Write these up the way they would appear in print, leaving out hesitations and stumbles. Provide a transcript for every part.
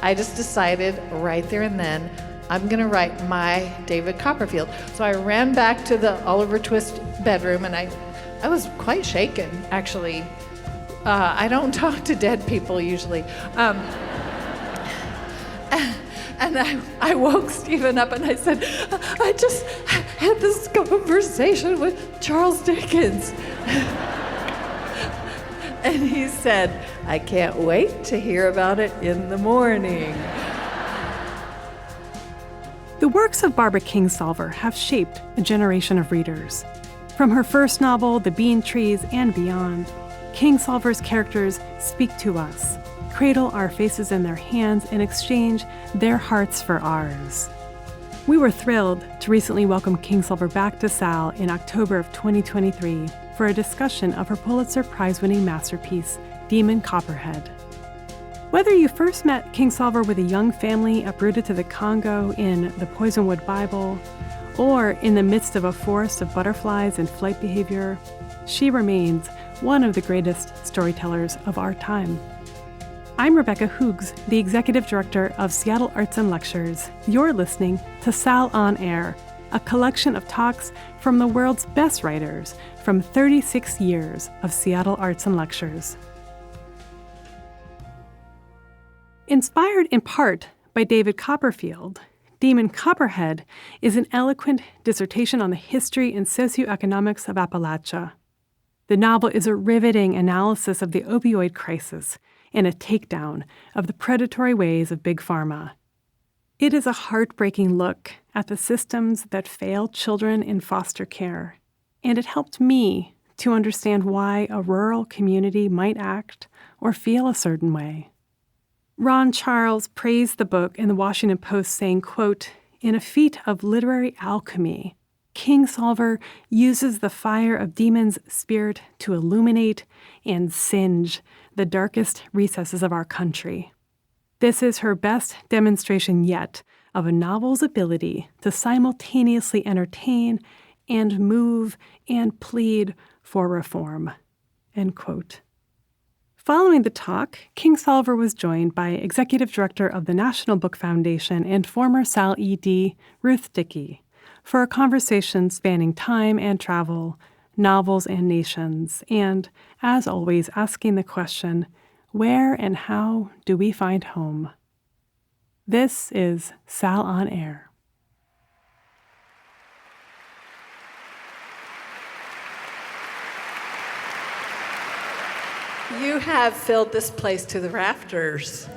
I just decided right there and then, I'm going to write my David Copperfield. So I ran back to the Oliver Twist bedroom, and I was quite shaken, actually. I don't talk to dead people usually. And I woke Stephen up and I said, I just had this conversation with Charles Dickens. And he said, I can't wait to hear about it in the morning. The works of Barbara Kingsolver have shaped a generation of readers. From her first novel, The Bean Trees, and beyond, Kingsolver's characters speak to us, cradle our faces in their hands, and exchange their hearts for ours. We were thrilled to recently welcome Kingsolver back to Sal in October of 2023 for a discussion of her Pulitzer Prize-winning masterpiece, Demon Copperhead. Whether you first met Kingsolver with a young family uprooted to the Congo in the Poisonwood Bible, or in the midst of a forest of butterflies and flight behavior, she remains one of the greatest storytellers of our time. I'm Rebecca Hoogs, the Executive Director of Seattle Arts and Lectures. You're listening to Sal on Air, a collection of talks from the world's best writers from 36 years of Seattle Arts and Lectures. Inspired in part by David Copperfield, Demon Copperhead is an eloquent dissertation on the history and socioeconomics of Appalachia. The novel is a riveting analysis of the opioid crisis and a takedown of the predatory ways of Big Pharma. It is a heartbreaking look at the systems that fail children in foster care, and it helped me to understand why a rural community might act or feel a certain way. Ron Charles praised the book in the Washington Post, saying, quote, "In a feat of literary alchemy, Kingsolver uses the fire of Demon's spirit to illuminate and singe the darkest recesses of our country. This is her best demonstration yet of a novel's ability to simultaneously entertain and move and plead for reform." End quote. Following the talk, Kingsolver was joined by Executive Director of the National Book Foundation and former Sal ED, Ruth Dickey, for a conversation spanning time and travel, novels and nations, and, as always, asking the question, where and how do we find home? This is Sal on Air. You have filled this place to the rafters.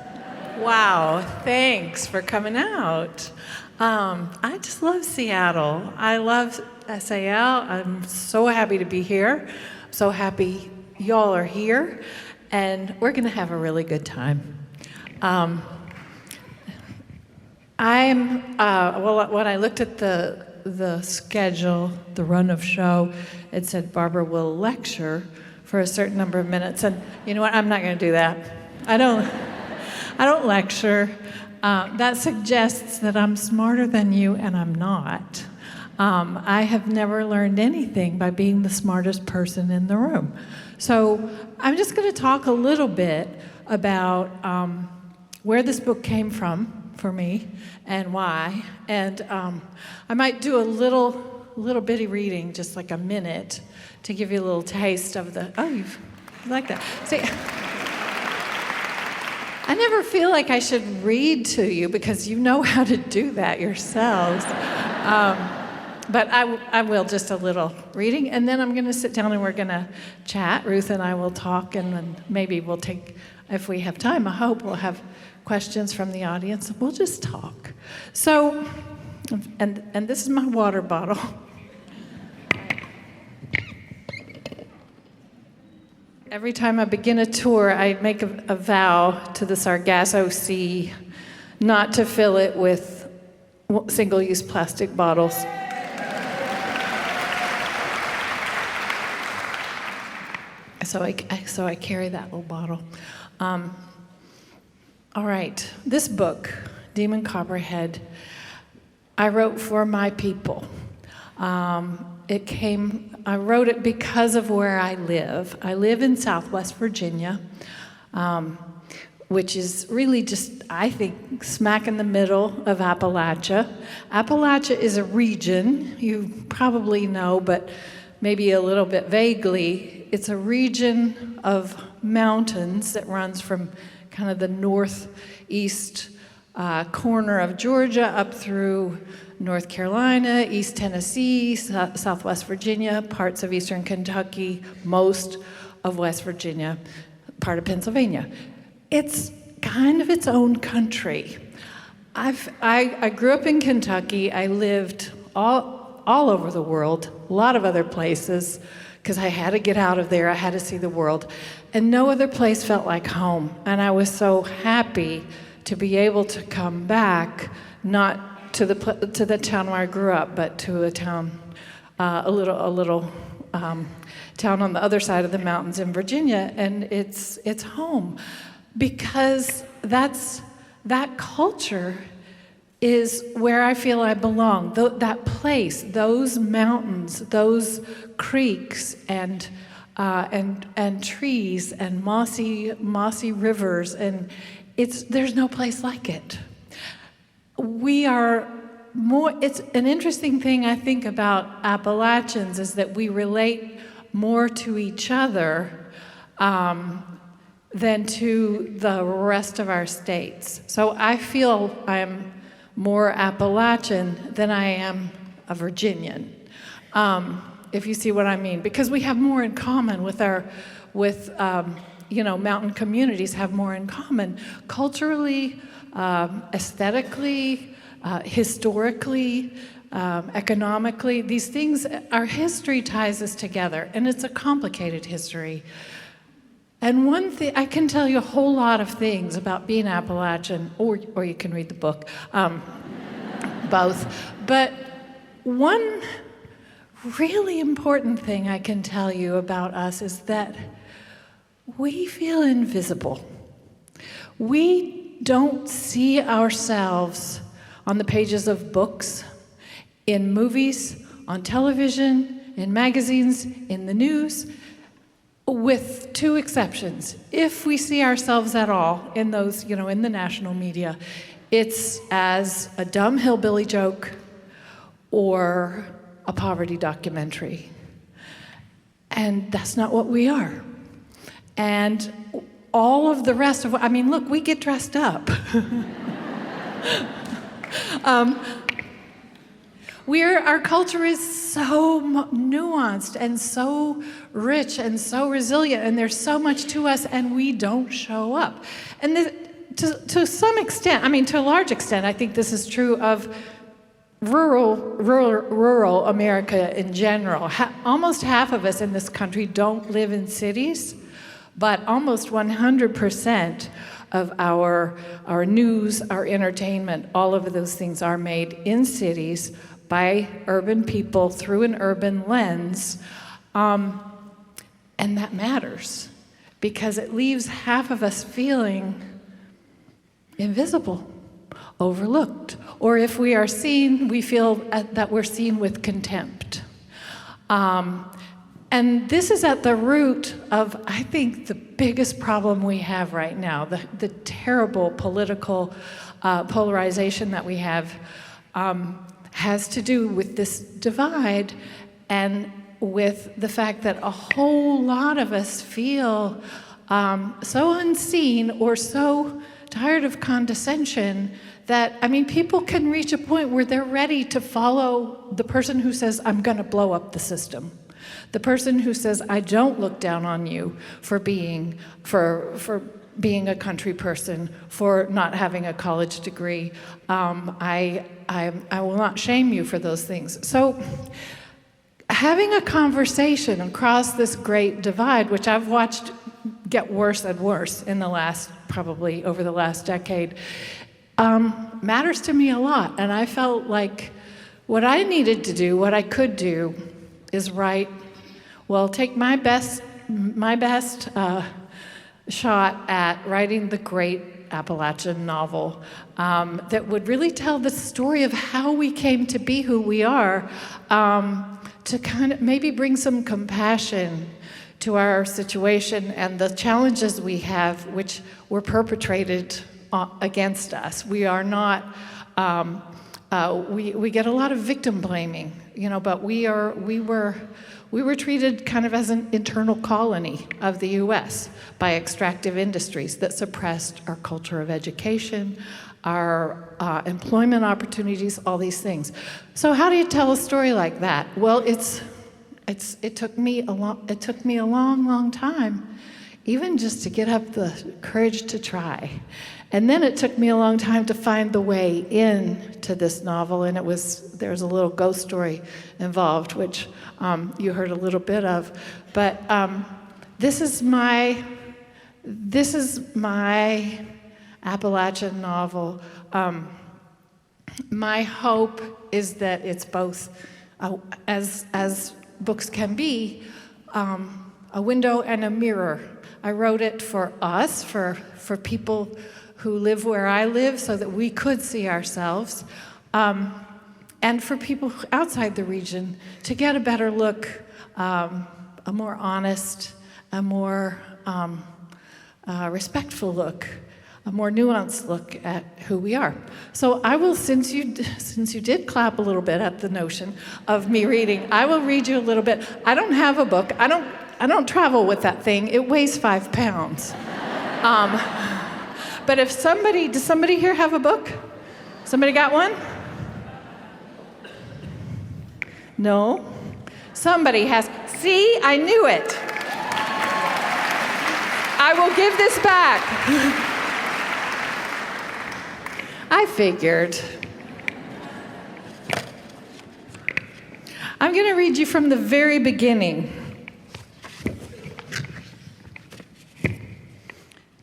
Wow, thanks for coming out. I just love Seattle. I love SAL. I'm so happy to be here. So happy y'all are here. And we're going to have a really good time. When I looked at the schedule, the run of show, it said Barbara will lecture for a certain number of minutes, and you know what? I'm not going to do that. I don't lecture. That suggests that I'm smarter than you, and I'm not. I have never learned anything by being the smartest person in the room. So I'm just going to talk a little bit about where this book came from for me and why, and I might do a little bitty reading, just like a minute, to give you a little taste of the, you like that. See, I never feel like I should read to you because you know how to do that yourselves. But I will just a little reading, and then I'm going to sit down and we're going to chat. Ruth and I will talk, and then maybe we'll take, if we have time, I hope we'll have questions from the audience. We'll just talk. So, and this is my water bottle. Every time I begin a tour, I make a vow to the Sargasso Sea not to fill it with single-use plastic bottles. So I carry that little bottle. All right, this book, Demon Copperhead, I wrote for my people. I wrote it because of where I live. I live in Southwest Virginia, which is really just, I think, smack in the middle of Appalachia. Appalachia is a region, you probably know, but maybe a little bit vaguely. It's a region of mountains that runs from kind of the northeast corner of Georgia up through North Carolina, East Tennessee, Southwest Virginia, parts of Eastern Kentucky, most of West Virginia, part of Pennsylvania. It's kind of its own country. I grew up in Kentucky. I lived all over the world, a lot of other places, because I had to get out of there. I had to see the world. And no other place felt like home. And I was so happy to be able to come back, not to the town where I grew up, but to a town, a little town on the other side of the mountains in Virginia, and it's home, because that culture is where I feel I belong. That place, those mountains, those creeks, and trees, and mossy rivers, and there's no place like it. We are more. It's an interesting thing I think about Appalachians is that we relate more to each other than to the rest of our states. So I feel I'm more Appalachian than I am a Virginian, if you see what I mean, because we have more in common with mountain communities have more in common culturally, aesthetically, historically, economically. These things, our history ties us together, and it's a complicated history. And one thing, I can tell you a whole lot of things about being Appalachian, or you can read the book, both. But one really important thing I can tell you about us is that we feel invisible. We don't see ourselves on the pages of books, in movies, on television, in magazines, in the news, with two exceptions. If we see ourselves at all in those, in the national media, it's as a dumb hillbilly joke or a poverty documentary. And that's not what we are. And all of the rest of look, we get dressed up. Our culture is so nuanced and so rich and so resilient, and there's so much to us, and we don't show up. And to some extent, to a large extent, I think this is true of rural America in general. Almost half of us in this country don't live in cities, but almost 100% of our news, our entertainment, all of those things are made in cities by urban people through an urban lens, and that matters because it leaves half of us feeling invisible, overlooked, or if we are seen, we feel that we're seen with contempt. And this is at the root of, I think, the biggest problem we have right now, the terrible political polarization that we have has to do with this divide and with the fact that a whole lot of us feel so unseen or so tired of condescension that, people can reach a point where they're ready to follow the person who says, I'm going to blow up the system. The person who says, I don't look down on you for being a country person, for not having a college degree. I will not shame you for those things. So having a conversation across this great divide, which I've watched get worse and worse over the last decade, matters to me a lot. And I felt like what I needed to do, what I could do, is take my best shot at writing the great Appalachian novel that would really tell the story of how we came to be who we are, to kind of maybe bring some compassion to our situation and the challenges we have, which were perpetrated against us. We are not, we get a lot of victim blaming, but we were treated kind of as an internal colony of the U.S. by extractive industries that suppressed our culture of education, our employment opportunities, all these things. So how do you tell a story like that? Well, it took me a long time, even just to get up the courage to try. And then it took me a long time to find the way into this novel, and there's a little ghost story involved, which you heard a little bit of. But this is my Appalachian novel. My hope is that it's both, as books can be, a window and a mirror. I wrote it for us, for people who live where I live, so that we could see ourselves, and for people outside the region to get a better look, a more honest, a more respectful look, a more nuanced look at who we are. So I will, since you did clap a little bit at the notion of me reading, I will read you a little bit. I don't have a book. I don't travel with that thing. It weighs 5 pounds. But does somebody here have a book? Somebody got one? No? Somebody has. See, I knew it. I will give this back. I figured. I'm going to read you from the very beginning.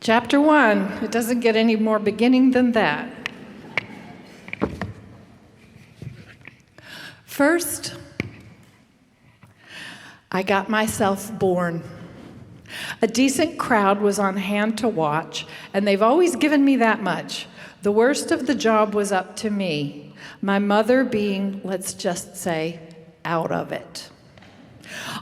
Chapter 1. It doesn't get any more beginning than that. First, I got myself born. A decent crowd was on hand to watch, and they've always given me that much. The worst of the job was up to me, my mother being, let's just say, out of it.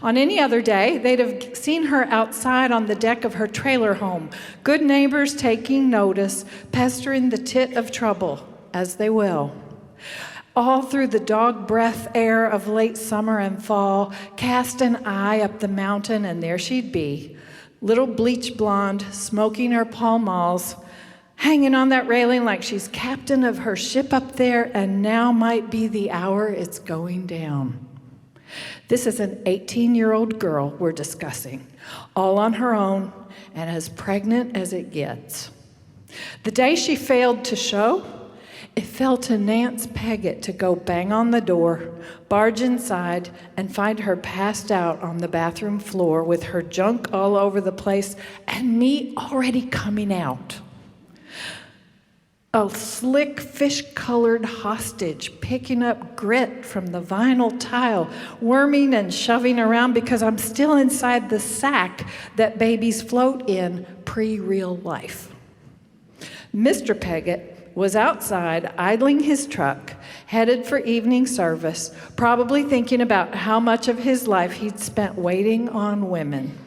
On any other day, they'd have seen her outside on the deck of her trailer home, good neighbors taking notice, pestering the tit of trouble, as they will. All through the dog breath air of late summer and fall, cast an eye up the mountain, and there she'd be, little bleach blonde, smoking her Pall Malls, hanging on that railing like she's captain of her ship up there, and now might be the hour it's going down. This is an 18-year-old girl we're discussing, all on her own and as pregnant as it gets. The day she failed to show, it fell to Nance Peggott to go bang on the door, barge inside, and find her passed out on the bathroom floor with her junk all over the place and me already coming out. A slick fish-colored hostage picking up grit from the vinyl tile, worming and shoving around because I'm still inside the sack that babies float in pre-real life. Mr. Peggott was outside idling his truck, headed for evening service, probably thinking about how much of his life he'd spent waiting on women.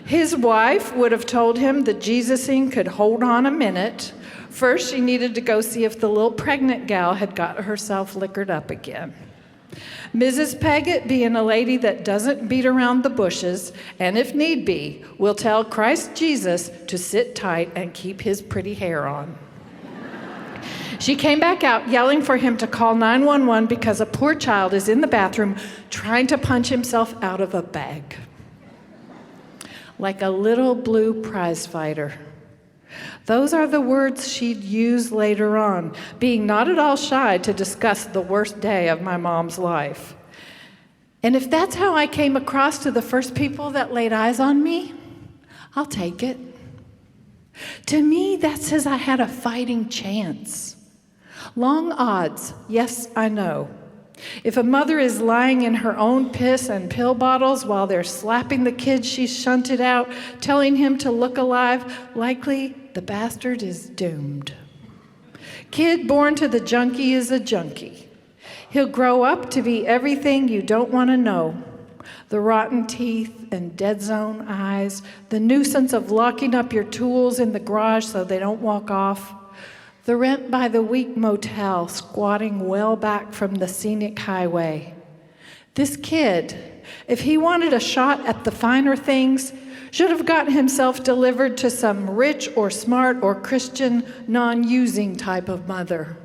His wife would have told him the Jesusing could hold on a minute. First, she needed to go see if the little pregnant gal had got herself liquored up again. Mrs. Peggott, being a lady that doesn't beat around the bushes, and if need be, will tell Christ Jesus to sit tight and keep his pretty hair on. She came back out yelling for him to call 911 because a poor child is in the bathroom trying to punch himself out of a bag. Like a little blue prize fighter. Those are the words she'd use later on, being not at all shy to discuss the worst day of my mom's life. And if that's how I came across to the first people that laid eyes on me, I'll take it. To me, that says I had a fighting chance. Long odds, yes, I know. If a mother is lying in her own piss and pill bottles while they're slapping the kid she's shunted out, telling him to look alive, likely the bastard is doomed. Kid born to the junkie is a junkie. He'll grow up to be everything you don't want to know. The rotten teeth and dead zone eyes, the nuisance of locking up your tools in the garage so they don't walk off, the rent by the week motel squatting well back from the scenic highway. This kid, if he wanted a shot at the finer things, should have gotten himself delivered to some rich or smart or Christian non-using type of mother.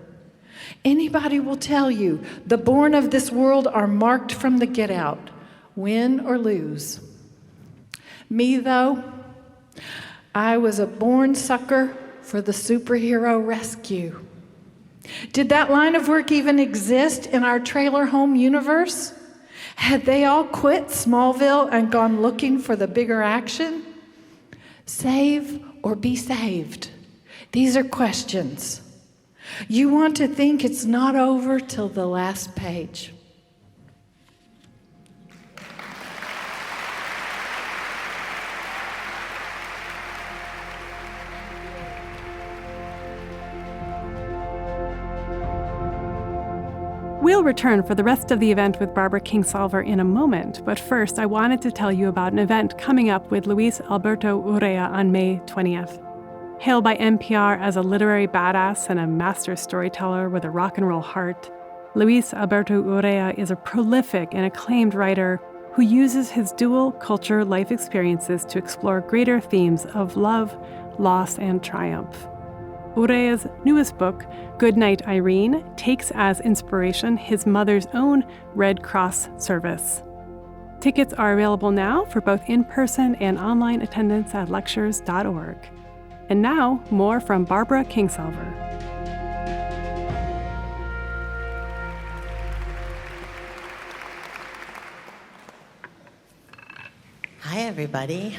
Anybody will tell you the born of this world are marked from the get-out, win or lose. Me, though, I was a born sucker for the superhero rescue. Did that line of work even exist in our trailer home universe? Had they all quit Smallville and gone looking for the bigger action? Save or be saved? These are questions. You want to think it's not over till the last page. We'll return for the rest of the event with Barbara Kingsolver in a moment, but first I wanted to tell you about an event coming up with Luis Alberto Urrea on May 20th. Hailed by NPR as a literary badass and a master storyteller with a rock and roll heart, Luis Alberto Urrea is a prolific and acclaimed writer who uses his dual culture life experiences to explore greater themes of love, loss, and triumph. Urrea's newest book, Goodnight, Irene, takes as inspiration his mother's own Red Cross service. Tickets are available now for both in-person and online attendance at lectures.org. And now, more from Barbara Kingsolver. Hi, everybody.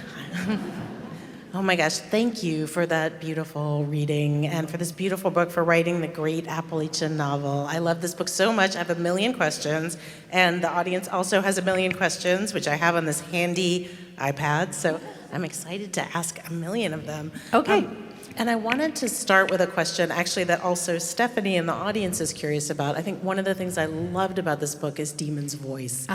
Oh my gosh, thank you for that beautiful reading and for this beautiful book, for writing the great Appalachian novel. I love this book so much. I have a million questions, and the audience also has a million questions, which I have on this handy iPad, so I'm excited to ask a million of them. Okay. And I wanted to start with a question, actually, that also Stephanie and the audience is curious about. I think one of the things I loved about this book is Demon's voice.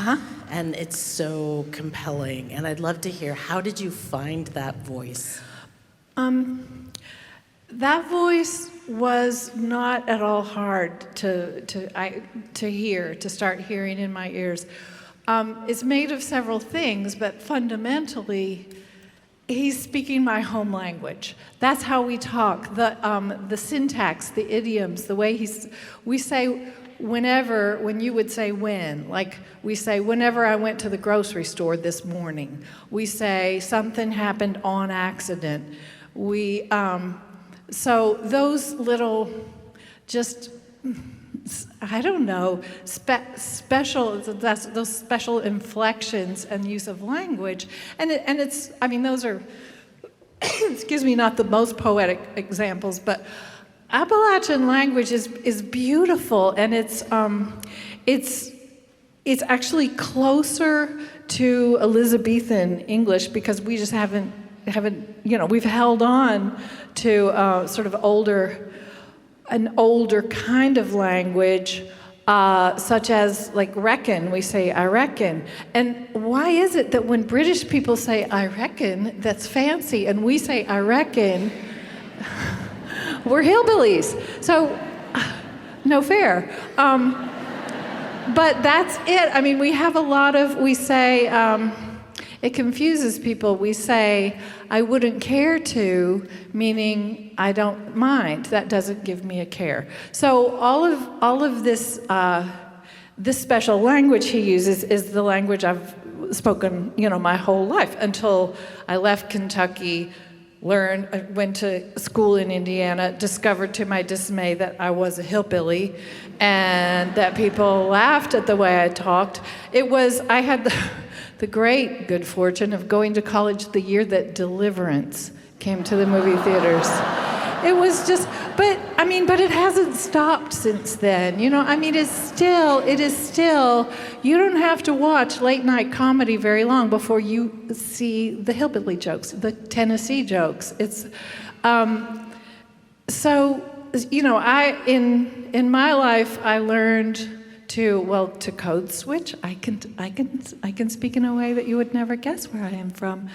And it's so compelling. And I'd love to hear, how did you find that voice? That voice was not at all hard to hear, to start hearing in my ears. It's made of several things, but fundamentally, he's speaking my home language. That's how we talk. The syntax, the idioms, the way we say whenever, when you would say when, like we say whenever I went to the grocery store this morning. We say something happened on accident. So those little, just, I don't know, those special inflections and use of language, and it's, I mean, those are, excuse me, not the most poetic examples, but Appalachian language is beautiful, and it's actually closer to Elizabethan English because we just haven't, we've held on to sort of an older kind of language, such as like reckon, we say I reckon. And why is it that when British people say I reckon, that's fancy, and we say I reckon, we're hillbillies? So, no fair. But that's it. I mean, we have a lot of, we say, it confuses people. We say, I wouldn't care to, meaning I don't mind. That doesn't give me a care. So all of this this special language he uses is the language I've spoken, my whole life until I left Kentucky, went to school in Indiana, discovered to my dismay that I was a hillbilly, and that people laughed at the way I talked. I had the great good fortune of going to college the year that Deliverance came to the movie theaters. It was just, but it hasn't stopped since then. It is still, you don't have to watch late night comedy very long before you see the hillbilly jokes, the Tennessee jokes. It's, in my life, I learned to code switch. I can speak in a way that you would never guess where I am from,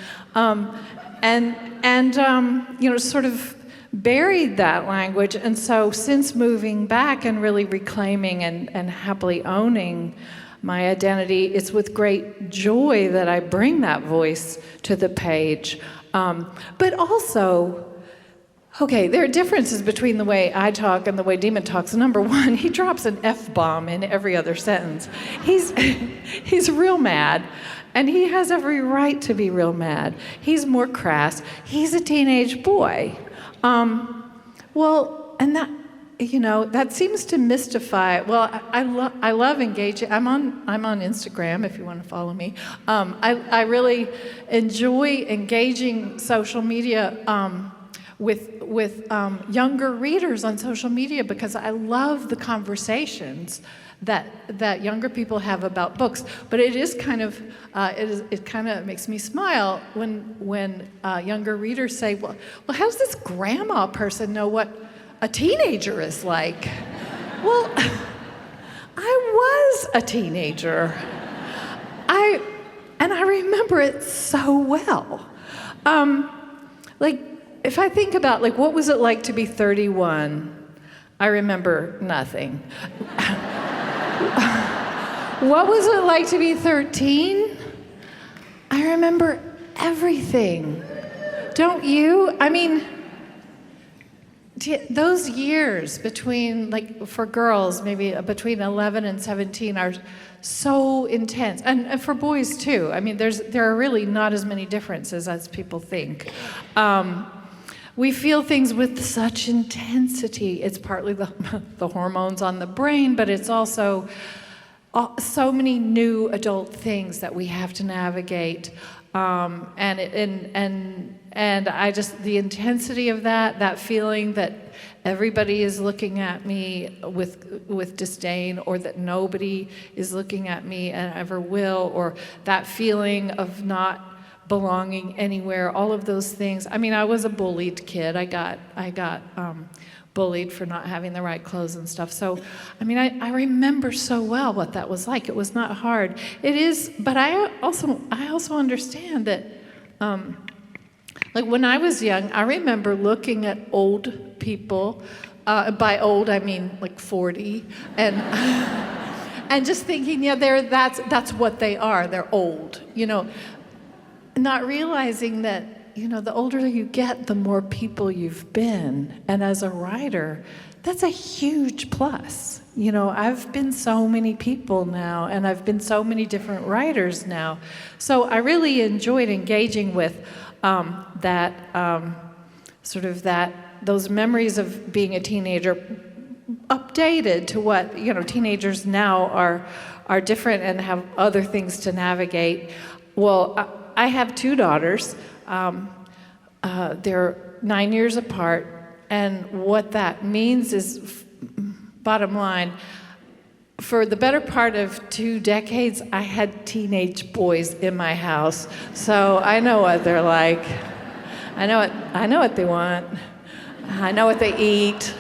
sort of buried that language. And so since moving back and really reclaiming and happily owning my identity, it's with great joy that I bring that voice to the page. But also, okay, there are differences between the way I talk and the way Demon talks. Number one, he drops an F-bomb in every other sentence. He's real mad, and he has every right to be real mad. He's more crass. He's a teenage boy. And that seems to mystify. Well, I love engaging. I'm on Instagram if you want to follow me. I really enjoy engaging social media with younger readers on social media because I love the conversations that younger people have about books. But it is kind of it kind of makes me smile when younger readers say, well, how does this grandma person know what a teenager is like? Well, I was a teenager. I remember it so well. If I think about what was it like to be 31, I remember nothing. What was it like to be 13? I remember everything. Don't you? I mean, those years between, for girls, maybe between 11 and 17 are so intense. And for boys, too. I mean, there are really not as many differences as people think. We feel things with such intensity. It's partly the hormones on the brain, but it's also so many new adult things that we have to navigate. And I just, the intensity of that feeling that everybody is looking at me with disdain, or that nobody is looking at me and ever will, or that feeling of not belonging anywhere, all of those things. I mean, I was a bullied kid. I got bullied for not having the right clothes and stuff. So, I mean, I remember so well what that was like. It was not hard. It is, but I also understand that, when I was young, I remember looking at old people. By old, I mean 40, and and just thinking, that's what they are. They're old, Not realizing that, the older you get, the more people you've been. And as a writer, that's a huge plus. I've been so many people now, and I've been so many different writers now. So I really enjoyed engaging with those memories of being a teenager, updated to what, teenagers now are different and have other things to navigate. Well, I have two daughters. They're 9 years apart, and what that means is, bottom line, for the better part of 2 decades, I had teenage boys in my house, so I know what they're like. I know what they want. I know what they eat.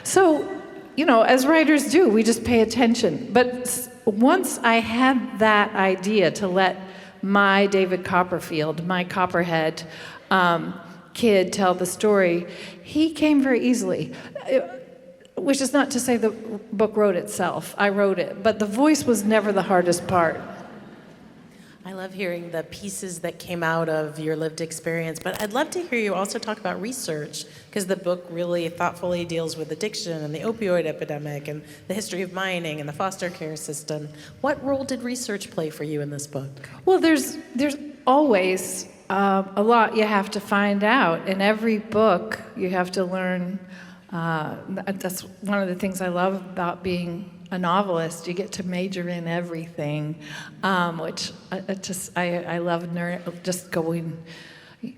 So, as writers do, we just pay attention. But once I had that idea to let my David Copperfield, my Copperhead kid tell the story, he came very easily. Which is not to say the book wrote itself. I wrote it, but the voice was never the hardest part. I love hearing the pieces that came out of your lived experience, but I'd love to hear you also talk about research, because the book really thoughtfully deals with addiction and the opioid epidemic and the history of mining and the foster care system. What role did research play for you in this book? Well, there's always a lot you have to find out. In every book, you have to learn. That's one of the things I love about being a novelist. You get to major in everything, which I love just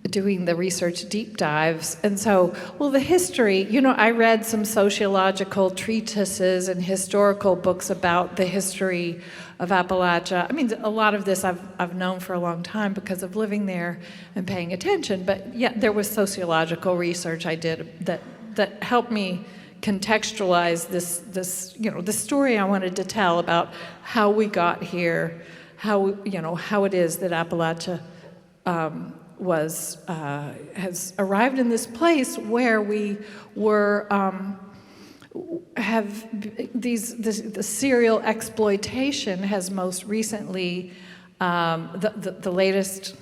doing the research deep dives. And so, the history, I read some sociological treatises and historical books about the history of Appalachia. I mean, a lot of this I've known for a long time because of living there and paying attention, but yeah, there was sociological research I did that helped me contextualize this story I wanted to tell about how we got here, how it is that Appalachia has arrived in this place where we were the serial exploitation has most recently the latest.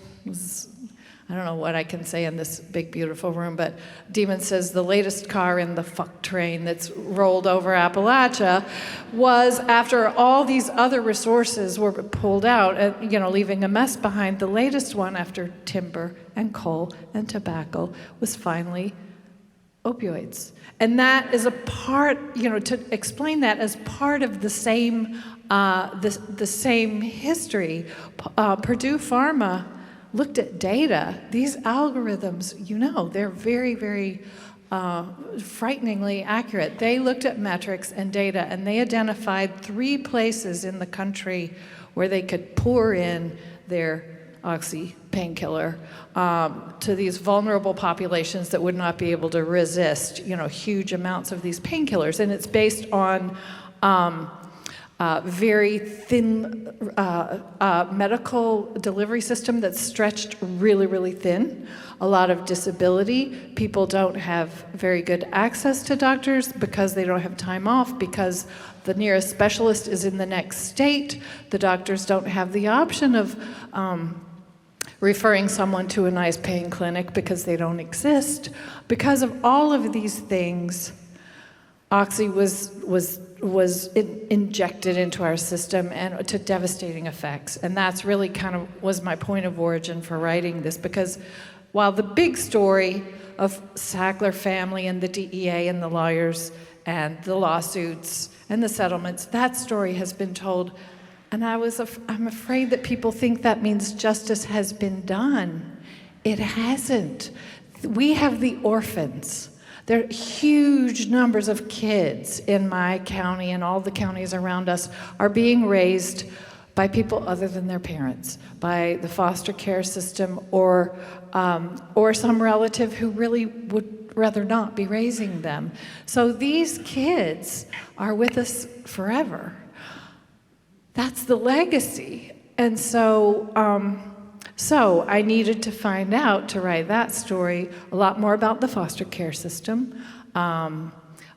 I don't know what I can say in this big, beautiful room, but Demon says the latest car in the fuck train that's rolled over Appalachia was, after all these other resources were pulled out, leaving a mess behind, the latest one after timber and coal and tobacco was finally opioids. And that is a part, to explain that as part of the same, the same history. Purdue Pharma looked at data. These algorithms, they're very, very frighteningly accurate. They looked at metrics and data, and they identified 3 places in the country where they could pour in their oxy painkiller to these vulnerable populations that would not be able to resist, huge amounts of these painkillers. And it's based on very thin medical delivery system that's stretched really, really thin. A lot of disability. People don't have very good access to doctors because they don't have time off, because the nearest specialist is in the next state. The doctors don't have the option of referring someone to a nice pain clinic because they don't exist. Because of all of these things, oxy was injected into our system and to devastating effects. And that's really kind of was my point of origin for writing this, because while the big story of Sackler family and the DEA and the lawyers and the lawsuits and the settlements, that story has been told. And I'm afraid that people think that means justice has been done. It hasn't. We have the orphans. There are huge numbers of kids in my county and all the counties around us are being raised by people other than their parents, by the foster care system or some relative who really would rather not be raising them. So these kids are with us forever. That's the legacy. And so I needed to find out, to write that story, a lot more about the foster care system, a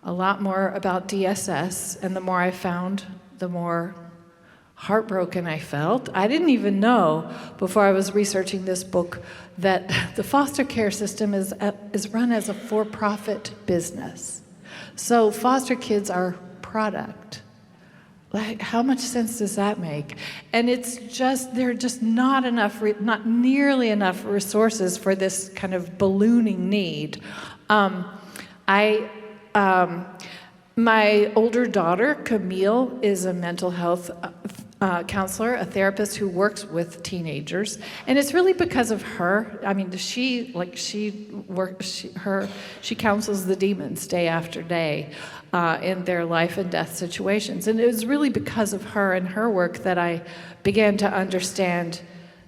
lot more about DSS, and the more I found, the more heartbroken I felt. I didn't even know, before I was researching this book, that the foster care system is run as a for-profit business. So foster kids are product. Like, how much sense does that make? And there are just not nearly enough resources for this kind of ballooning need. My older daughter, Camille, is a mental health counselor, a therapist who works with teenagers, and it's really because of her. I mean, she counsels the demons day after day in their life and death situations, and it was really because of her and her work that I began to understand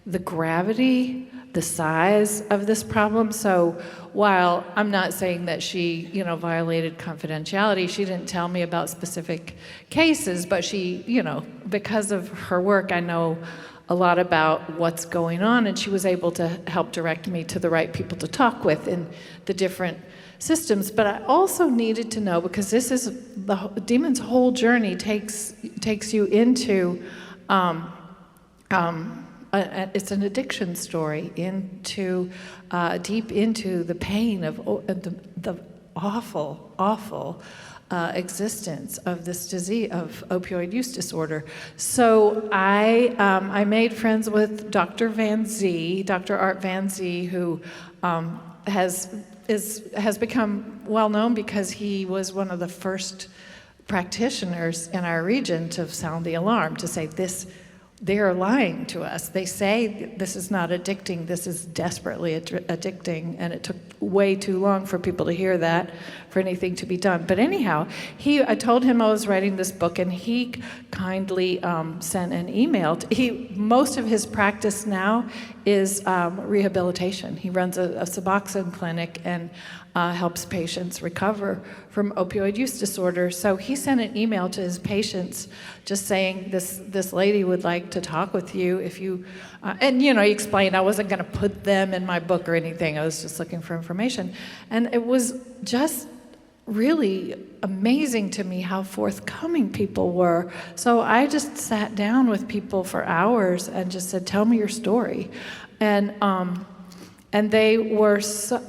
the gravity, the size of this problem. So while I'm not saying that she, violated confidentiality, she didn't tell me about specific cases, but she, because of her work, I know a lot about what's going on, and she was able to help direct me to the right people to talk with in the different systems. But I also needed to know, because this is the Demon's whole journey takes you into it's an addiction story, into deep into the pain of the awful existence of this disease of opioid use disorder. So I made friends with Dr. Art Van Zee, who has become well known because he was one of the first practitioners in our region to sound the alarm, to say they are lying to us. They say this is not addicting, this is desperately addicting, and it took way too long for people to hear that, for anything to be done. But anyhow, I told him I was writing this book, and he kindly sent an email. Most of his practice now is rehabilitation. He runs a Suboxone clinic, and helps patients recover from opioid use disorder. So he sent an email to his patients just saying, this lady would like to talk with you if you, and he explained I wasn't going to put them in my book or anything. I was just looking for information. And it was just really amazing to me how forthcoming people were. So I just sat down with people for hours and just said, tell me your story. And they were so,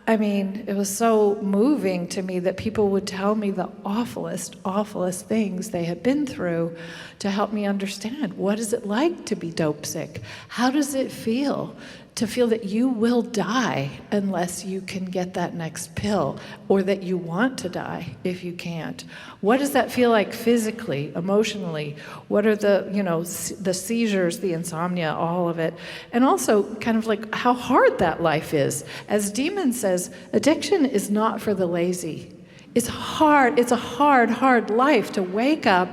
it was so moving to me that people would tell me the awfulest things they had been through to help me understand, what is it like to be dope sick? How does it feel to feel that you will die unless you can get that next pill, or that you want to die if you can't? What does that feel like physically, emotionally? What are the seizures, the insomnia, all of it? And also kind of like how hard that life is. As Demon says, addiction is not for the lazy. It's hard. It's a hard life to wake up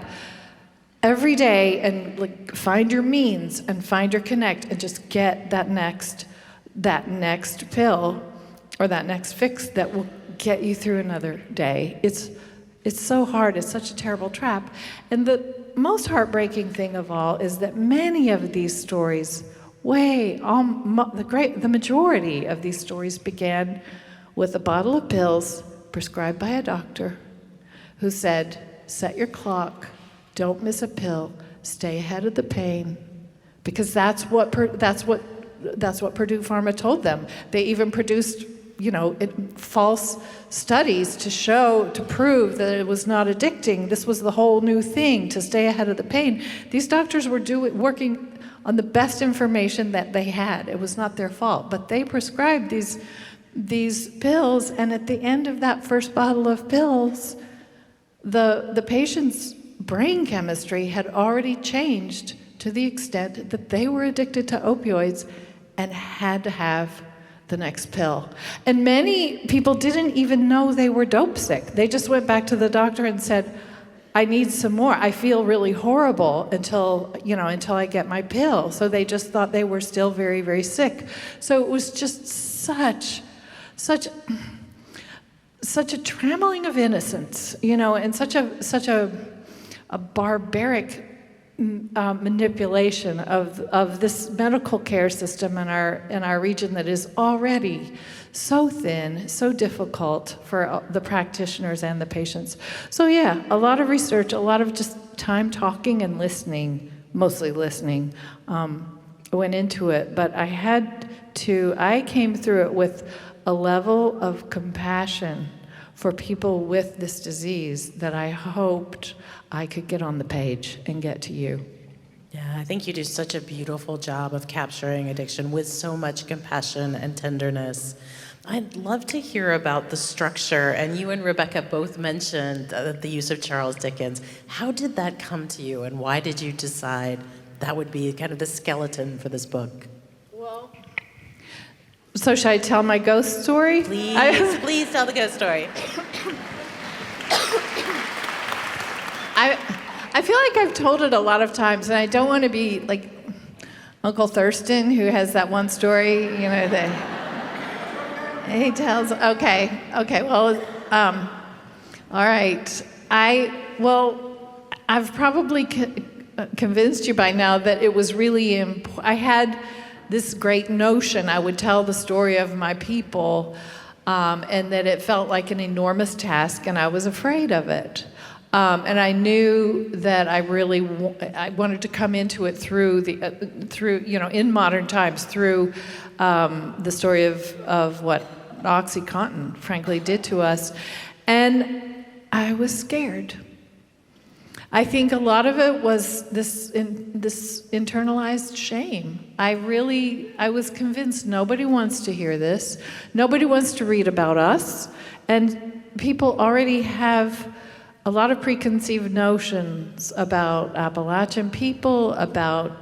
every day and find your means and find your connect and just get that next pill or that next fix that will get you through another day. It's so hard. It's such a terrible trap. And the most heartbreaking thing of all is that many of these stories, the majority of these stories began with a bottle of pills prescribed by a doctor who said, set your clock, don't miss a pill, stay ahead of the pain, because that's what Purdue Pharma told them. They even produced, false studies to prove that it was not addicting. This was the whole new thing, to stay ahead of the pain. These doctors were working on the best information that they had. It was not their fault, but they prescribed these pills, and at the end of that first bottle of pills, the patient's brain chemistry had already changed to the extent that they were addicted to opioids and had to have the next pill. And many people didn't even know they were dope sick. They just went back to the doctor and said, I need some more. I feel really horrible until I get my pill. So they just thought they were still very, very sick. So it was just such a trammeling of innocence, and such a barbaric manipulation of this medical care system in our region that is already so thin, so difficult for the practitioners and the patients. So yeah, a lot of research, a lot of just time talking and listening, mostly listening, went into it. But I came through it with a level of compassion for people with this disease that I hoped I could get on the page and get to you. Yeah, I think you do such a beautiful job of capturing addiction with so much compassion and tenderness. I'd love to hear about the structure, and you and Rebecca both mentioned the use of Charles Dickens. How did that come to you, and why did you decide that would be kind of the skeleton for this book? So should I tell my ghost story? Please tell the ghost story. I feel like I've told it a lot of times, and I don't want to be like Uncle Thurston, who has that one story, that he tells. Okay, well, all right. I've probably convinced you by now that it was really important. I had this great notion I would tell the story of my people, and that it felt like an enormous task, and I was afraid of it. And I knew that I wanted to come into it through in modern times, through the story of what OxyContin frankly did to us. And I was scared. I think a lot of it was this internalized shame. I was convinced nobody wants to hear this. Nobody wants to read about us. And people already have a lot of preconceived notions about Appalachian people, about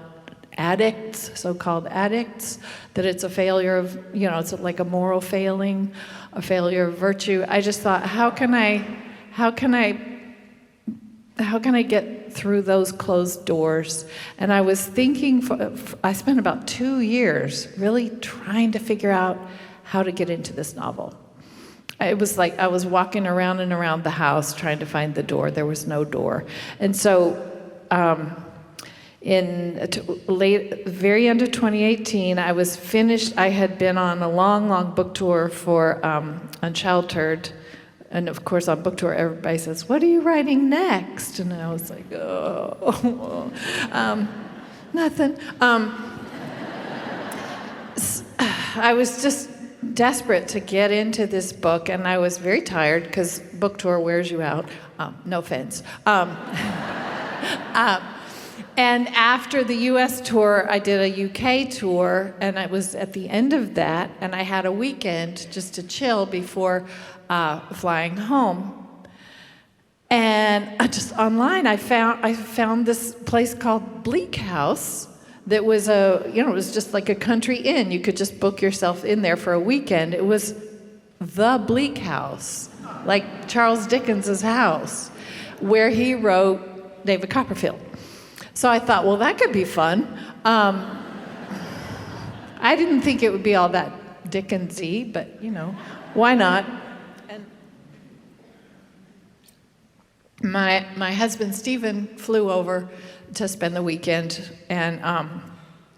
addicts, so-called addicts, that it's a failure of, it's like a moral failing, a failure of virtue. I just thought, how can I get through those closed doors? And I was thinking, I spent about 2 years really trying to figure out how to get into this novel. It was like I was walking around and around the house trying to find the door. There was no door. And so very end of 2018, I was finished. I had been on a long, long book tour for Unsheltered. And of course, on book tour, everybody says, "What are you writing next?" And I was like, "Oh, nothing." I was just desperate to get into this book, and I was very tired because book tour wears you out. No offense. And after the U.S. tour, I did a U.K. tour, and I was at the end of that, and I had a weekend just to chill before flying home. And just online, I found this place called Bleak House that was it was just like a country inn. You could just book yourself in there for a weekend. It was the Bleak House, like Charles Dickens's house, where he wrote David Copperfield. So I thought, well, that could be fun. I didn't think it would be all that Dickens-y, but, why not? And my husband, Stephen, flew over to spend the weekend, and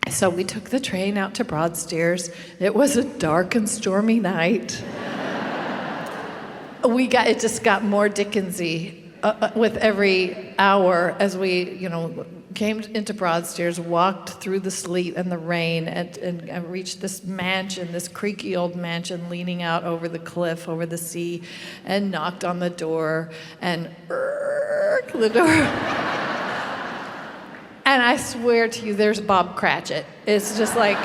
so we took the train out to Broadstairs. It was a dark and stormy night. It just got more Dickens-y with every hour as we, came into Broadstairs, walked through the sleet and the rain, and reached this mansion, this creaky old mansion leaning out over the cliff, over the sea, and knocked on the door, and the door. And I swear to you, there's Bob Cratchit. It's just like,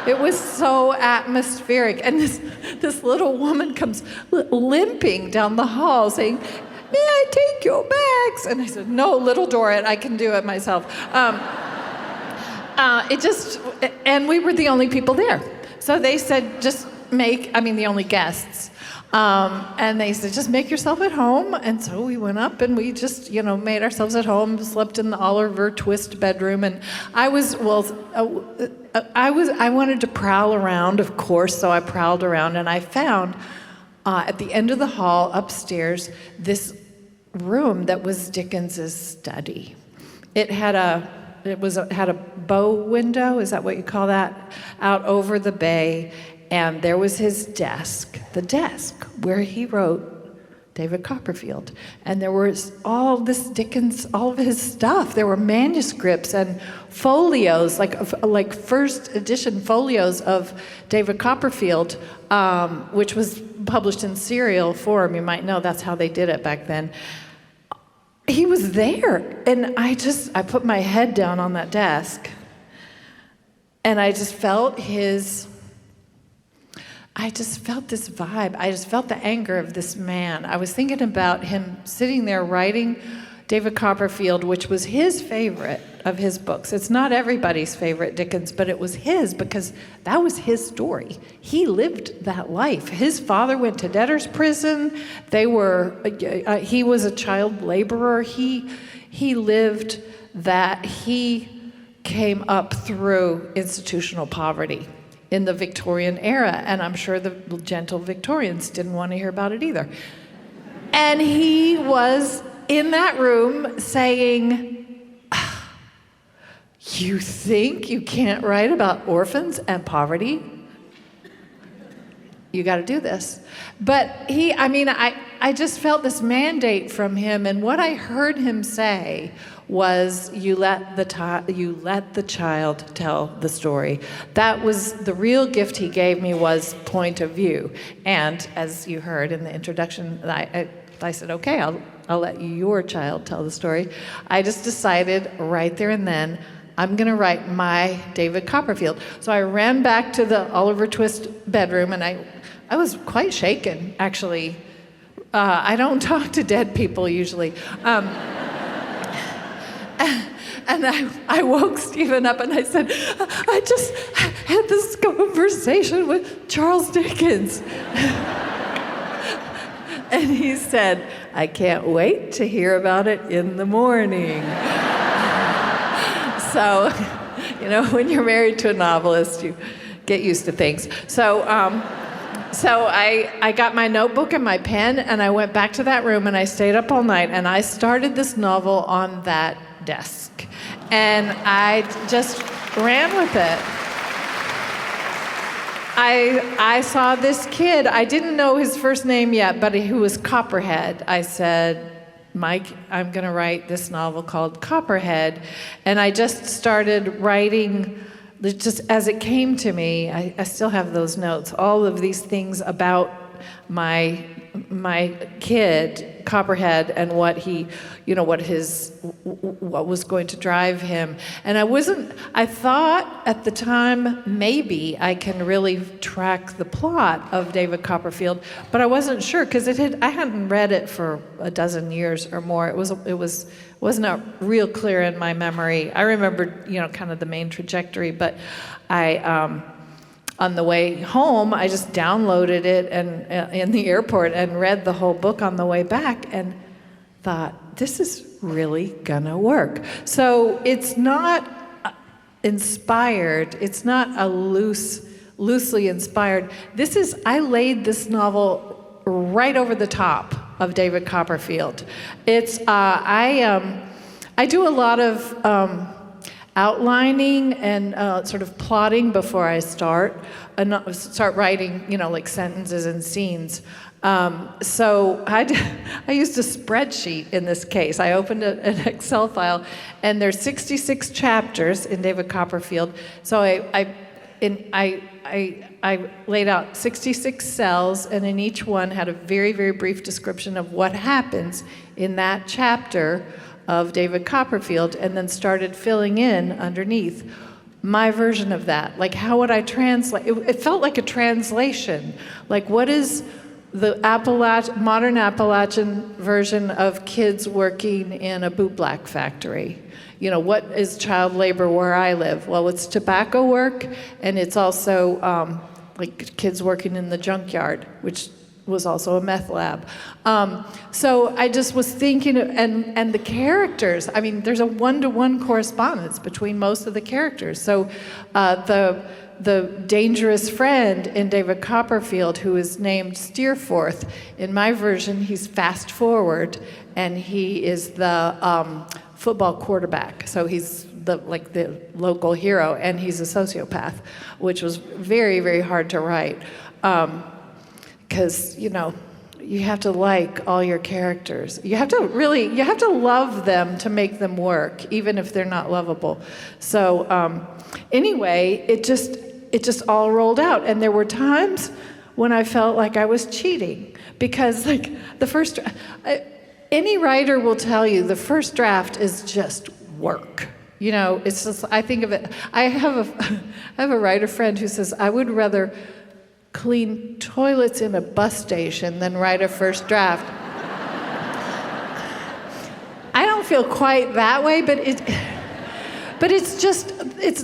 it was so atmospheric. And this little woman comes limping down the hall saying, "May I take your bags?" And I said, "No, little Dorrit, I can do it myself." And we were the only people there. So they said, the only guests. And they said, "Just make yourself at home." And so we went up and we just, made ourselves at home, slept in the Oliver Twist bedroom. And I wanted to prowl around, of course, so I prowled around, and I found at the end of the hall upstairs this room that was Dickens's study. It had a bow window, is that what you call that, out over the bay, and there was his desk, the desk where he wrote David Copperfield. And there was all this Dickens, all of his stuff. There were manuscripts and folios, like first edition folios of David Copperfield, which was published in serial form. You might know that's how they did it back then. He was there, and I put my head down on that desk, and I just felt this vibe. I just felt the anger of this man. I was thinking about him sitting there writing David Copperfield, which was his favorite of his books. It's not everybody's favorite Dickens, but it was his because that was his story. He lived that life. His father went to debtor's prison. He was a child laborer. He lived that. He came up through institutional poverty in the Victorian era, and I'm sure the gentle Victorians didn't want to hear about it either. And he was in that room saying, "You think you can't write about orphans and poverty? You got to do this." But I just felt this mandate from him, and what I heard him say was, you let the child tell the story. That was the real gift he gave me, was point of view. And as you heard in the introduction, I said, "Okay, I'll let your child tell the story." I just decided right there and then, I'm going to write my David Copperfield. So I ran back to the Oliver Twist bedroom, and I was quite shaken, actually. I don't talk to dead people usually. And I woke Stephen up and I said, "I just had this conversation with Charles Dickens." And he said, "I can't wait to hear about it in the morning." So, when you're married to a novelist, you get used to things. So So I got my notebook and my pen, and I went back to that room, and I stayed up all night, and I started this novel on that desk. And I just ran with it. I saw this kid, I didn't know his first name yet, but who was Copperhead. I said, Mike, I'm going to write this novel called Copperhead. And I just started writing, just as it came to me. I still have those notes, all of these things about my kid, Copperhead, and what he, what was going to drive him. And I thought at the time, maybe I can really track the plot of David Copperfield, but I wasn't sure, because I hadn't read it for a dozen years or more. It wasn't real clear in my memory. I remembered, kind of the main trajectory, but on the way home, I just downloaded it and in the airport and read the whole book on the way back and thought, this is really gonna work. So it's not inspired. It's not a loosely inspired. I laid this novel right over the top of David Copperfield. I do a lot of outlining and sort of plotting before I start writing, like sentences and scenes. So I used a spreadsheet in this case. I opened an Excel file, and there's 66 chapters in David Copperfield. So I laid out 66 cells, and in each one had a very, very brief description of what happens in that chapter of David Copperfield, and then started filling in underneath my version of that. Like, how would I translate? It felt like a translation. Like, what is the modern Appalachian version of kids working in a bootblack factory? What is child labor where I live? Well, it's tobacco work, and it's also like kids working in the junkyard, which was also a meth lab. So I just was thinking, and the characters, there's a one-to-one correspondence between most of the characters. So the dangerous friend in David Copperfield, who is named Steerforth, in my version, he's fast forward, and he is the football quarterback. So he's the local hero, and he's a sociopath, which was very, very hard to write. Because, you have to like all your characters. You have to love them to make them work, even if they're not lovable. So anyway, it just all rolled out. And there were times when I felt like I was cheating, because any writer will tell you the first draft is just work. It's just, I think of it, I have a writer friend who says, I would rather clean toilets in a bus station than write a first draft. I don't feel quite that way, but it's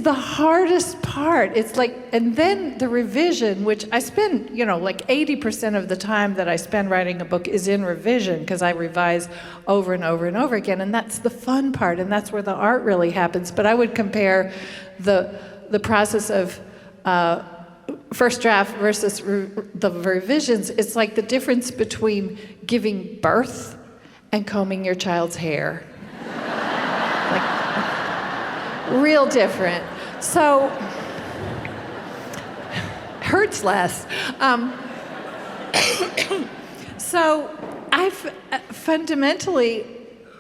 the hardest part. It's like, and then the revision, which I spend, 80% of the time that I spend writing a book is in revision, because I revise over and over and over again, and that's the fun part, and that's where the art really happens. But I would compare the process of first draft versus the revisions. It's like the difference between giving birth and combing your child's hair. Real different. So, hurts less. So, fundamentally,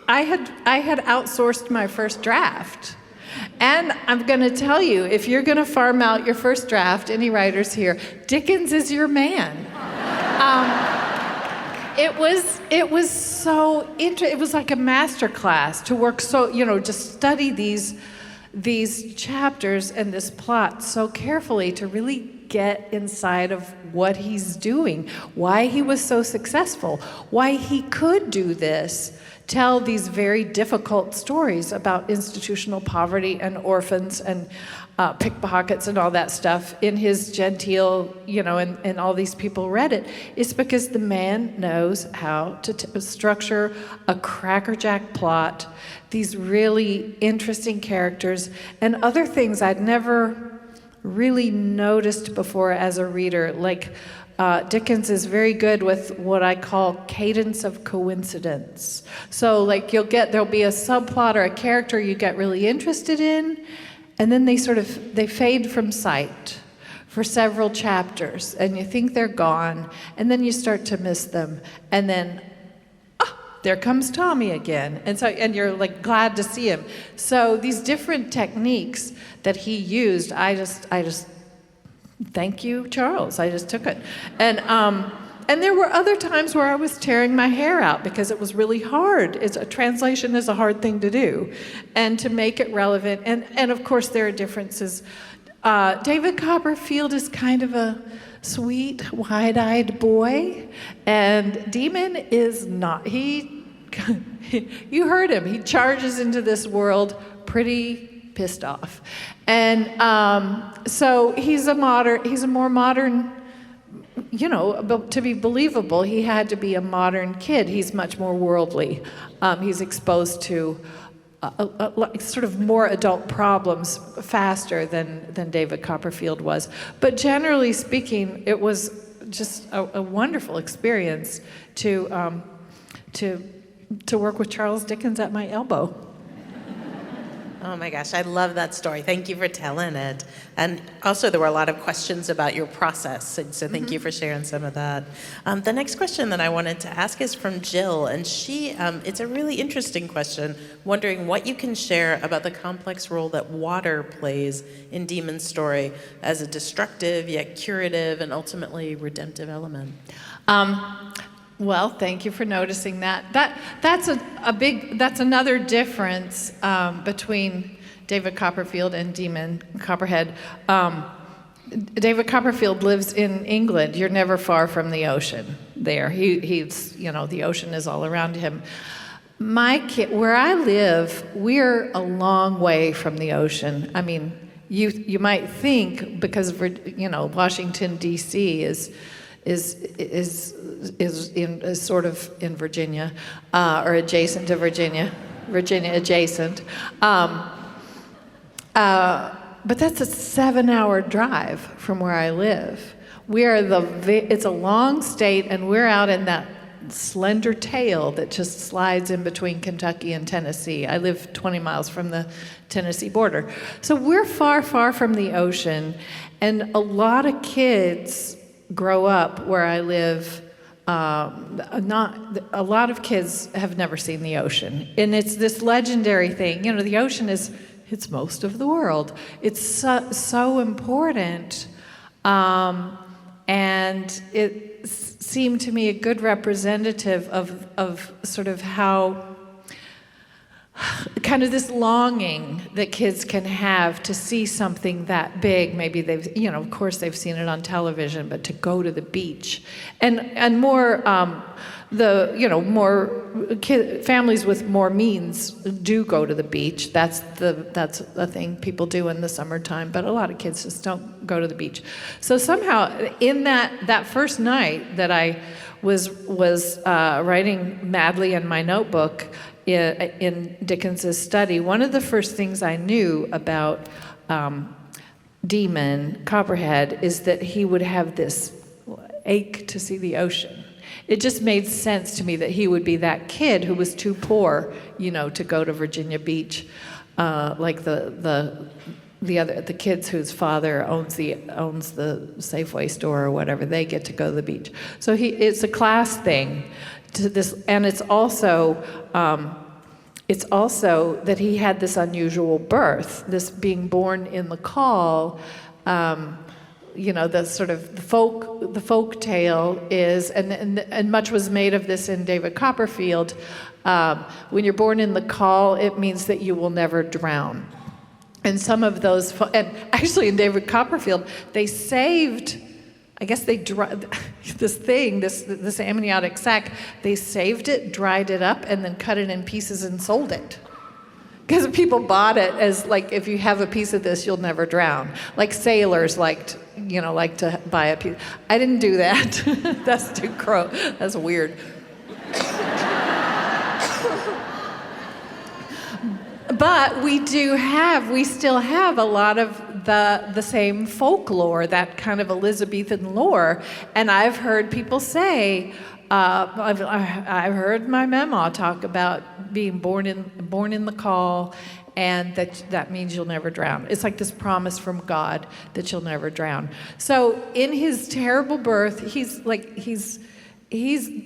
I had outsourced my first draft. And I'm going to tell you, if you're going to farm out your first draft, any writers here, Dickens is your man. It was so it was like a master class to work just study these chapters and this plot so carefully to really get inside of what he's doing, why he was so successful, why he could do this, tell these very difficult stories about institutional poverty and orphans and pickpockets and all that stuff in his genteel, and all these people read it. It's because the man knows how to structure a crackerjack plot, these really interesting characters, and other things I'd never really noticed before as a reader, like Dickens is very good with what I call cadence of coincidence. So like there'll be a subplot or a character you get really interested in, and then they fade from sight for several chapters, and you think they're gone, and then you start to miss them, and then there comes Tommy again, and you're like glad to see him. So these different techniques that he used, I just thank you, Charles. I just took it, and there were other times where I was tearing my hair out because it was really hard. Translation is a hard thing to do, and to make it relevant. And of course there are differences. David Copperfield is kind of a sweet, wide-eyed boy, and Demon is not. You heard him. He charges into this world pretty pissed off, and so he's a more modern. But to be believable, he had to be a modern kid. He's much more worldly. He's exposed to sort of more adult problems faster than David Copperfield was. But generally speaking, it was just a wonderful experience to work with Charles Dickens at my elbow. Oh my gosh, I love that story. Thank you for telling it. And also there were a lot of questions about your process, and so thank you for sharing some of that. The next question that I wanted to ask is from Jill, and it's a really interesting question, wondering what you can share about the complex role that water plays in Demon's story as a destructive yet curative and ultimately redemptive element. Well, thank you for noticing that. That's another difference between David Copperfield and Demon Copperhead. David Copperfield lives in England. You're never far from the ocean there. He's the ocean is all around him. Where I live, we're a long way from the ocean. I mean, you might think because Washington D.C. is sort of in Virginia, or adjacent to Virginia adjacent. But that's a 7-hour drive from where I live. It's a long state, and we're out in that slender tail that just slides in between Kentucky and Tennessee. I live 20 miles from the Tennessee border. So we're far, far from the ocean, and a lot of kids grow up where I live. A lot of kids have never seen the ocean, and it's this legendary thing. The ocean it's most of the world. It's so important, and it seemed to me a good representative of sort of how kind of this longing that kids can have to see something that big. Maybe of course they've seen it on television, but to go to the beach, and more, families with more means do go to the beach. That's the thing people do in the summertime, but a lot of kids just don't go to the beach. So somehow, in that first night that I was writing madly in my notebook, in Dickens's study, one of the first things I knew about Demon Copperhead is that he would have this ache to see the ocean. It just made sense to me that he would be that kid who was too poor, to go to Virginia Beach, like the kids whose father owns the Safeway store or whatever. They get to go to the beach. So it's a class thing. To this, and it's also that he had this unusual birth, this being born in the caul. The sort of the folk tale is, and much was made of this in David Copperfield. When you're born in the caul, it means that you will never drown. And some of those, and actually in David Copperfield, they saved. I guess they this amniotic sac, they saved it, dried it up, and then cut it in pieces and sold it. Because people bought it as like, if you have a piece of this, you'll never drown. Like sailors like to buy a piece. I didn't do that. That's too that's weird. But we still have a lot of the same folklore, that kind of Elizabethan lore. And I've heard people say, I've heard my mama talk about being born in the call, and that means you'll never drown. It's like this promise from God that you'll never drown. So in his terrible birth, he's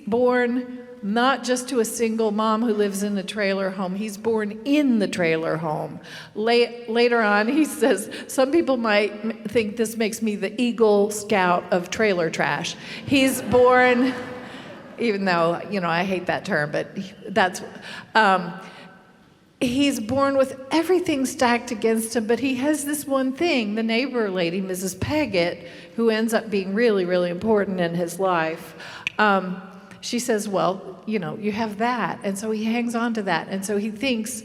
born not just to a single mom who lives in a trailer home. He's born in the trailer home. Later on, he says, some people might think this makes me the Eagle Scout of trailer trash. He's born, even though, I hate that term, but that's, he's born with everything stacked against him, but he has this one thing, the neighbor lady, Mrs. Peggott, who ends up being really, really important in his life. She says, well, you have that. And so he hangs on to that. And so he thinks,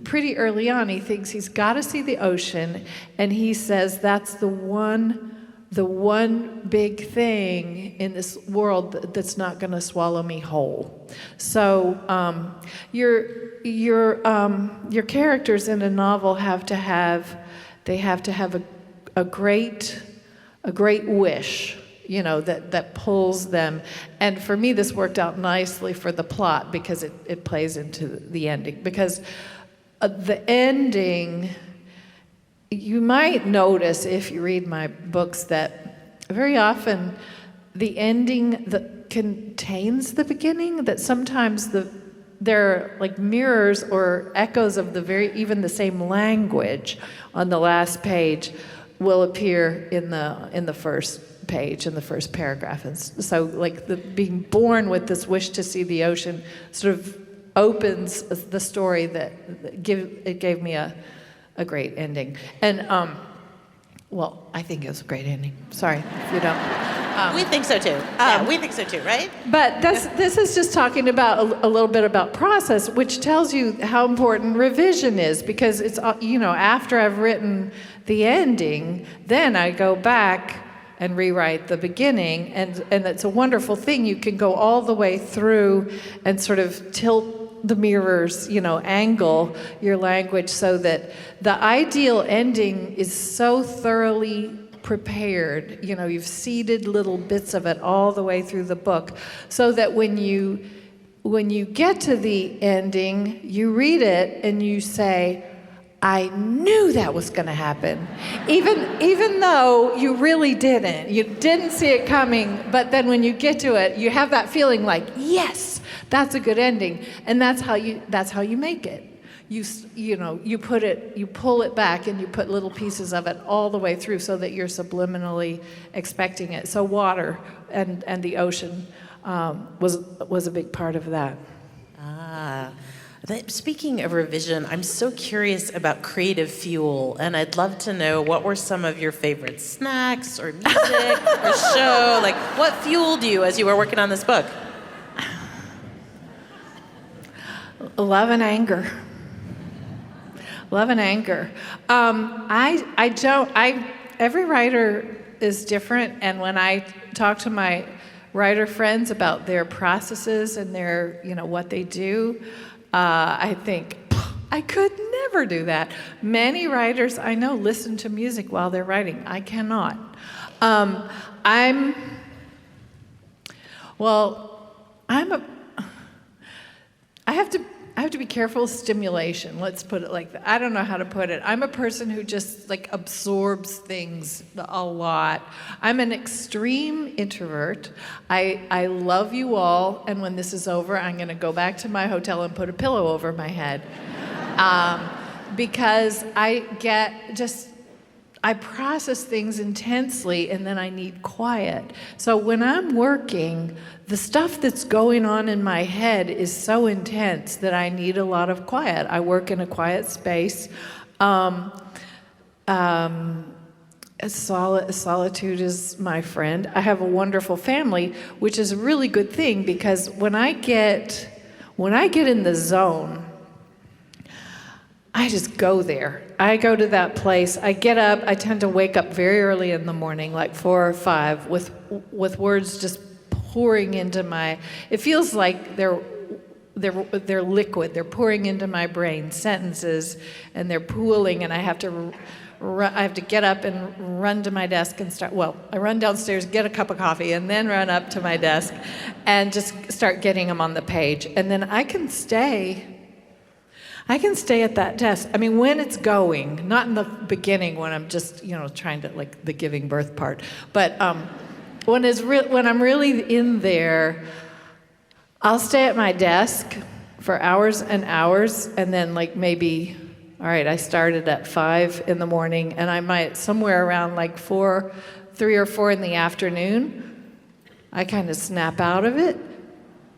pretty early on, he's got to see the ocean. And he says that's the one big thing in this world that's not going to swallow me whole. So your characters in a novel have to have a great wish, that pulls them. And for me, this worked out nicely for the plot because it plays into the ending. Because the ending, you might notice if you read my books that very often the ending that contains the beginning, that sometimes they're like mirrors or echoes of even the same language on the last page will appear in the first page, in the first paragraph. And so like being born with this wish to see the ocean sort of opens the story that gave me a great ending. And well, I think it was a great ending. Sorry if you don't. We think so too. We think so too, right? But this is just talking about a little bit about process, which tells you how important revision is, because it's after I've written the ending, then I go back and rewrite the beginning, and it's a wonderful thing. You can go all the way through and sort of tilt the mirrors, angle your language so that the ideal ending is so thoroughly prepared. You've seeded little bits of it all the way through the book, so that when you get to the ending, you read it and you say, I knew that was going to happen, even though you really didn't. You didn't see it coming, but then when you get to it, you have that feeling like, yes, that's a good ending, and that's how you make it. You pull it back and you put little pieces of it all the way through so that you're subliminally expecting it. So water and the ocean was a big part of that. Speaking of revision, I'm so curious about creative fuel, and I'd love to know what were some of your favorite snacks or music or show? Like, what fueled you as you were working on this book? Love and anger. Love and anger. Every writer is different, and when I talk to my writer friends about their processes and their, what they do, I think, I could never do that. Many writers I know listen to music while they're writing. I cannot. I have to be careful of stimulation. Let's put it like that. I don't know how to put it. I'm a person who just absorbs things a lot. I'm an extreme introvert. I love you all, and when this is over, I'm going to go back to my hotel and put a pillow over my head, because I process things intensely, and then I need quiet. So when I'm working, the stuff that's going on in my head is so intense that I need a lot of quiet. I work in a quiet space. Solitude is my friend. I have a wonderful family, which is a really good thing, because when I get in the zone, I just go there. I go to that place. I get up. I tend to wake up very early in the morning, like 4 or 5, with words just pouring into my. It feels like they're they're liquid. They're pouring into my brain sentences, and they're pooling, and I have to get up and run to my desk and start. Well, I run downstairs, get a cup of coffee, and then run up to my desk, and just start getting them on the page, and then I can stay at that desk. I mean, when it's going, not in the beginning when I'm just, trying to, like, the giving birth part, but when I'm really in there, I'll stay at my desk for hours and hours, and then, like, maybe, all right, I started at 5 in the morning, and I might, somewhere around like 3 or 4 in the afternoon, I kind of snap out of it,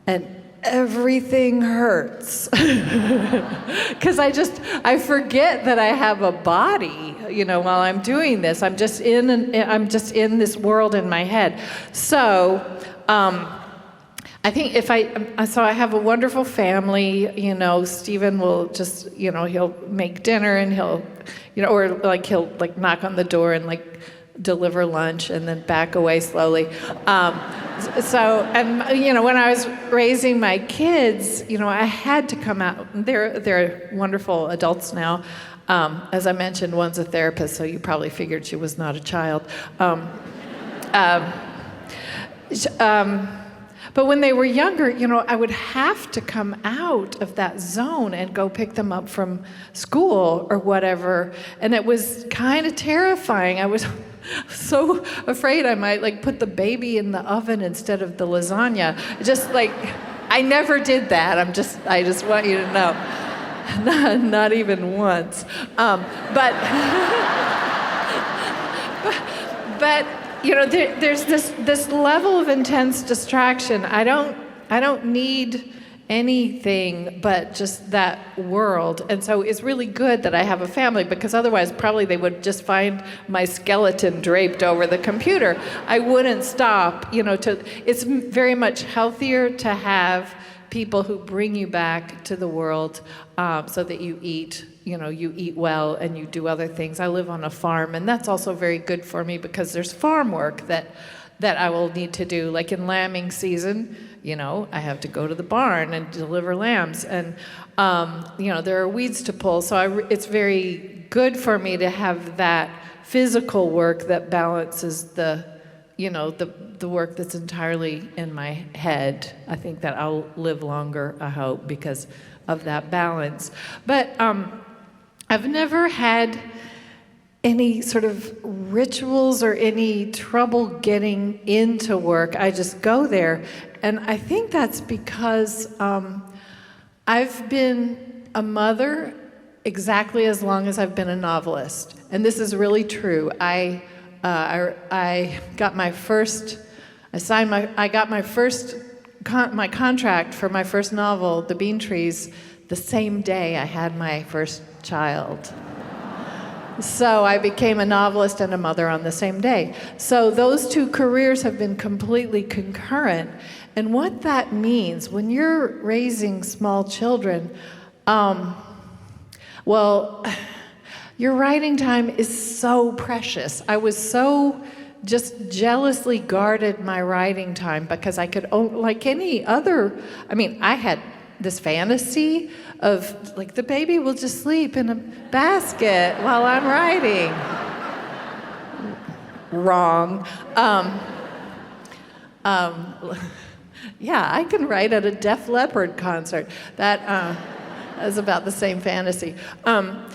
and everything hurts. Because I forget that I have a body, while I'm doing this. I'm just in this world in my head. So, I think so I have a wonderful family, Stephen will just, he'll make dinner, and he'll knock on the door and, like, deliver lunch and then back away slowly. When I was raising my kids, I had to come out. They're wonderful adults now. As I mentioned, one's a therapist, so you probably figured she was not a child. But when they were younger, I would have to come out of that zone and go pick them up from school or whatever. And it was kind of terrifying. I was so afraid I might, like, put the baby in the oven instead of the lasagna. Just, like, I never did that. I just want you to know. Not even once. But there's this level of intense distraction. I don't need anything but just that world. And so it's really good that I have a family, because otherwise probably they would just find my skeleton draped over the computer. I wouldn't stop, it's very much healthier to have people who bring you back to the world, so that you eat well and you do other things. I live on a farm, and that's also very good for me, because there's farm work that I will need to do. Like in lambing season, I have to go to the barn and deliver lambs, and there are weeds to pull. So it's very good for me to have that physical work that balances the work that's entirely in my head. I think that I'll live longer, I hope, because of that balance. But I've never had any sort of rituals or any trouble getting into work. I just go there. And I think that's because I've been a mother exactly as long as I've been a novelist. And this is really true. I got my contract for my first novel, The Bean Trees, the same day I had my first child. So I became a novelist and a mother on the same day. So those two careers have been completely concurrent. And what that means when you're raising small children, your writing time is so precious. I was so just jealously guarded my writing time, because I could, like any other, I had this fantasy of, like, the baby will just sleep in a basket while I'm writing. Wrong. Yeah, I can write at a Def Leppard concert. That is about the same fantasy. So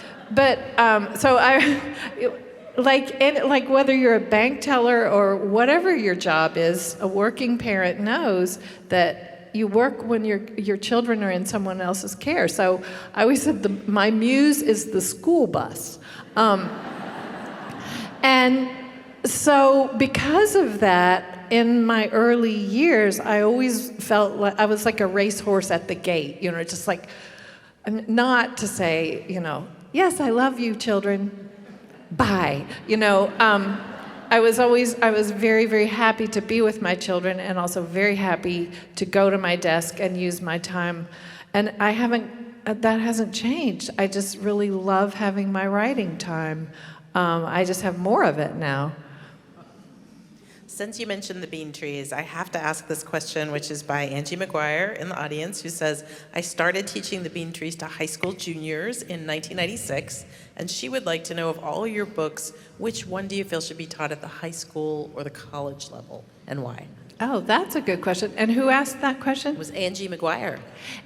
like whether you're a bank teller or whatever your job is, a working parent knows that you work when your children are in someone else's care. So I always said my muse is the school bus. And so because of that, in my early years, I always felt like I was like a racehorse at the gate, just like, not to say, yes, I love you, children, bye. I was very, very happy to be with my children, and also very happy to go to my desk and use my time. And that hasn't changed. I just really love having my writing time. I just have more of it now. Since you mentioned the bean trees, I have to ask this question, which is by Angie McGuire in the audience, who says, I started teaching the bean trees to high school juniors in 1996, and she would like to know, of all your books, which one do you feel should be taught at the high school or the college level, and why? Oh, that's a good question. And who asked that question? It was Angie McGuire.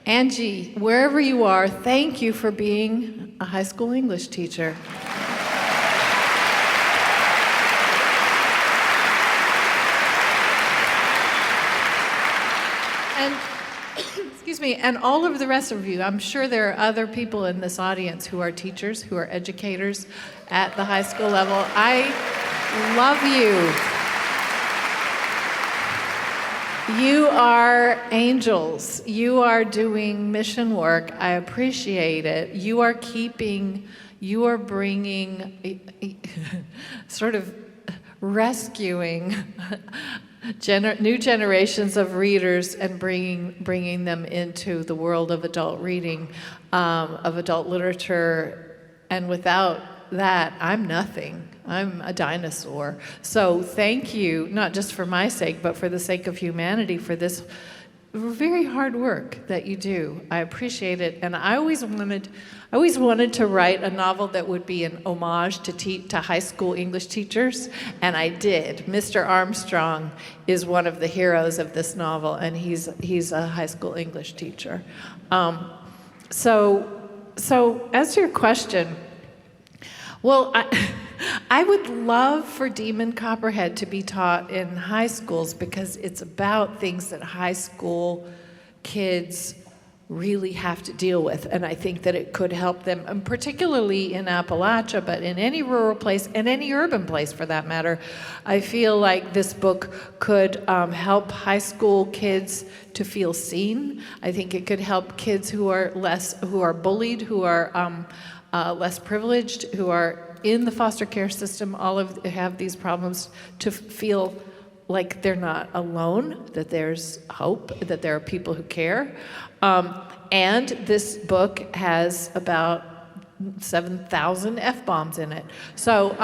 Angie, wherever you are, thank you for being a high school English teacher. And excuse me, and all of the rest of you, I'm sure there are other people in this audience who are teachers, who are educators at the high school level. I love you. You are angels. You are doing mission work. I appreciate it. You are bringing, sort of rescuing new generations of readers and bringing them into the world of adult reading, of adult literature. And without that, I'm nothing. I'm a dinosaur. So thank you, not just for my sake, but for the sake of humanity, for this very hard work that you do. I appreciate it. And I always wanted to write a novel that would be an homage to high school English teachers, and I did. Mr. Armstrong is one of the heroes of this novel, and he's a high school English teacher. So as to your question, well, I would love for Demon Copperhead to be taught in high schools because it's about things that high school kids really have to deal with, and I think that it could help them, and particularly in Appalachia, but in any rural place, and any urban place for that matter. I feel like this book could help high school kids to feel seen. I think it could help kids who are bullied, who are less privileged, who are in the foster care system, have these problems, to feel like they're not alone, that there's hope, that there are people who care. And this book has about 7,000 F-bombs in it. So,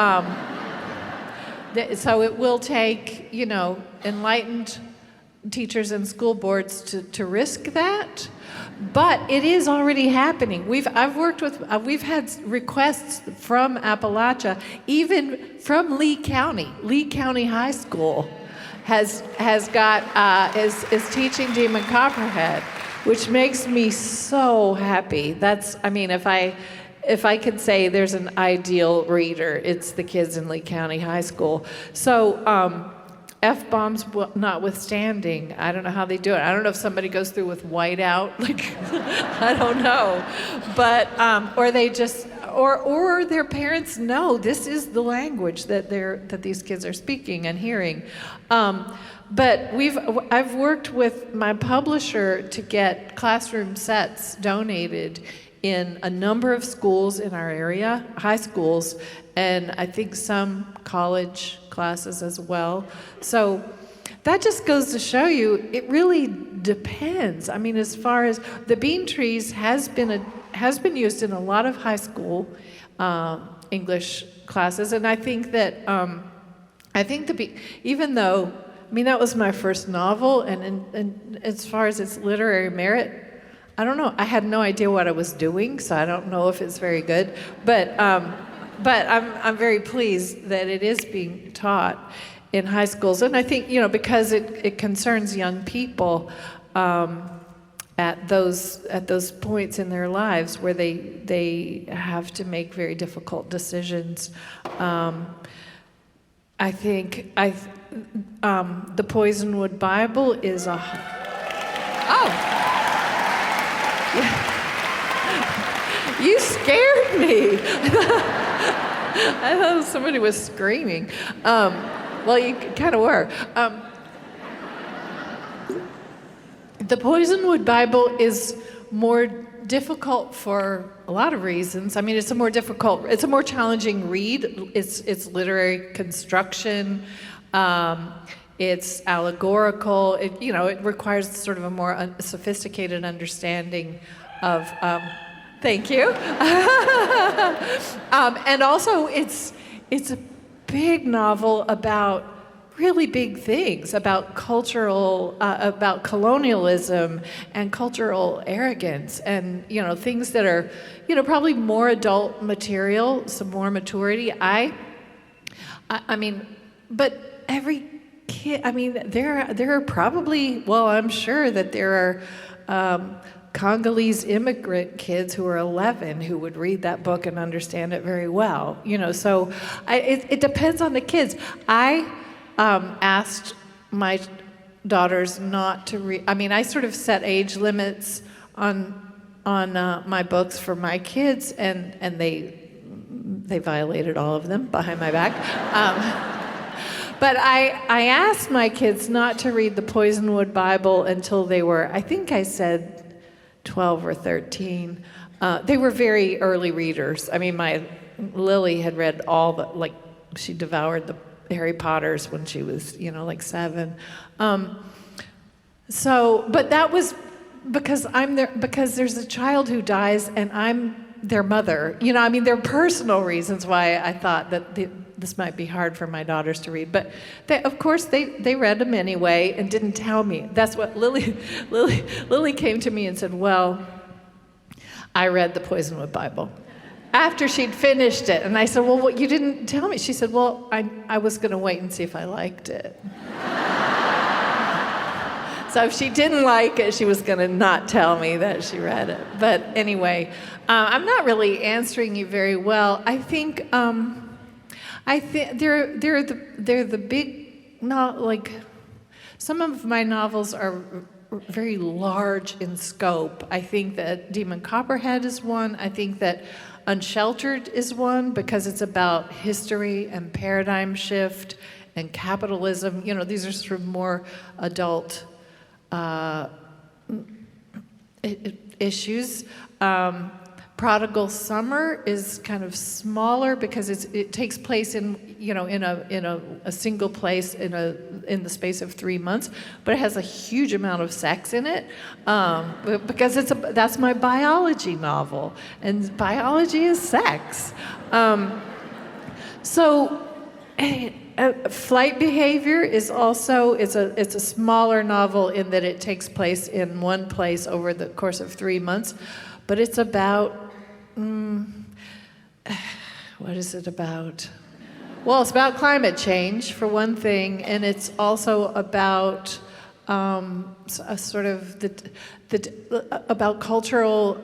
so it will take, enlightened teachers and school boards to risk that. But it is already happening. We've had requests from Appalachia, even from Lee County. Lee County High School is teaching Demon Copperhead, which makes me so happy. If I could say there's an ideal reader, it's the kids in Lee County High School. So F-bombs notwithstanding, I don't know how they do it. I don't know if somebody goes through with whiteout, I don't know. But, or they just, or their parents know this is the language that these kids are speaking and hearing. But I've worked with my publisher to get classroom sets donated in a number of schools in our area, high schools, and I think some college classes as well. So that just goes to show you, it really depends. As far as the bean trees has been used in a lot of high school English classes, and I think that even though that was my first novel, and as far as its literary merit, I don't know. I had no idea what I was doing, so I don't know if it's very good. But I'm very pleased that it is being taught in high schools, and I think because it concerns young people at those points in their lives where they have to make very difficult decisions. I think the Poisonwood Bible is a You scared me. I thought somebody was screaming. Well, you kind of were. The Poisonwood Bible is more difficult for a lot of reasons. It's a more challenging read. It's literary construction. It's allegorical. It requires sort of a more sophisticated understanding of. Thank you. And also, it's a big novel about really big things about about colonialism and cultural arrogance, and things that are probably more adult material, some more maturity. I mean, but every kid. I mean, there are probably, well, I'm sure that there are Congolese immigrant kids who are 11 who would read that book and understand it very well. So it depends on the kids. I asked my daughters not to read. I mean, I sort of set age limits on my books for my kids, and they violated all of them behind my back. But I asked my kids not to read the Poisonwood Bible until they were, I think I said 12 or 13. They were very early readers. I mean, my Lily had read she devoured the Harry Potters when she was, like 7. But that was because because there's a child who dies and I'm their mother. I mean, there are personal reasons why I thought that this might be hard for my daughters to read. But of course, they read them anyway and didn't tell me. That's what Lily came to me and said, well, I read the Poisonwood Bible after she'd finished it. And I said, well, what, you didn't tell me? She said, well, I was going to wait and see if I liked it. So if she didn't like it, she was going to not tell me that she read it. But anyway, I'm not really answering you very well. I think they're the big, not like, some of my novels are very large in scope. I think that Demon Copperhead is one. I think that Unsheltered is one, because it's about history and paradigm shift and capitalism. These are sort of more adult issues. Prodigal Summer is kind of smaller because it takes place in a single place in the space of 3 months, but it has a huge amount of sex in it, because that's my biology novel, and biology is sex. Flight Behavior is also it's a smaller novel in that it takes place in one place over the course of 3 months, but it's about what is it about? Well, it's about climate change for one thing, and it's also about sort of about cultural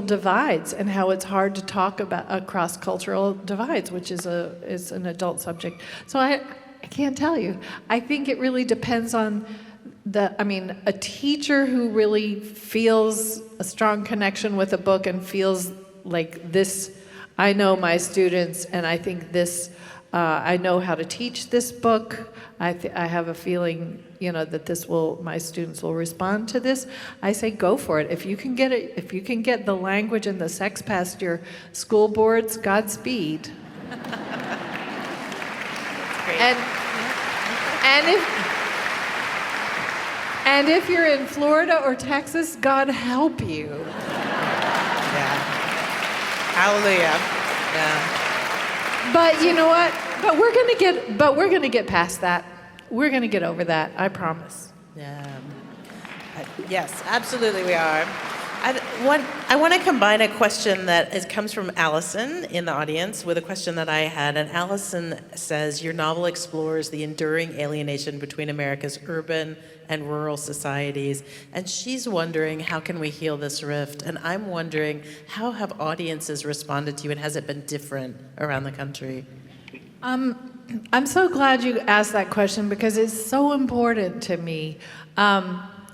divides and how it's hard to talk about across cultural divides, which is an adult subject. So I can't tell you. I think it really depends on a teacher who really feels a strong connection with a book and feels like this, I know my students, and I think this, I know how to teach this book. I have a feeling, that my students will respond to this. I say go for it. If you can get it, if you can get the language and the sex past your school boards, Godspeed. That's great. And if you're in Florida or Texas, God help you. Yeah. Hallelujah. Yeah. But you know what? But we're gonna get past that. We're gonna get over that. I promise. Yeah. Yes, absolutely we are. I want to combine a question that comes from Allison in the audience with a question that I had. And Allison says, your novel explores the enduring alienation between America's urban and rural societies. And she's wondering, how can we heal this rift? And I'm wondering, how have audiences responded to you, and has it been different around the country? I'm so glad you asked that question, because it's so important to me.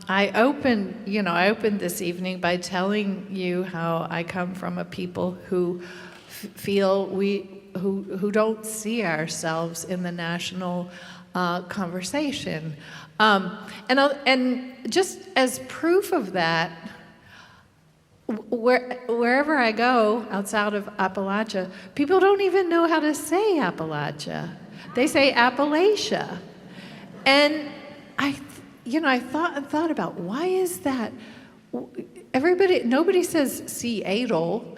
I opened this evening by telling you how I come from a people who feel who don't see ourselves in the national conversation, and just as proof of that, wherever I go outside of Appalachia, people don't even know how to say Appalachia. They say Appalachia, and I thought about, why is that? Nobody says Seattle,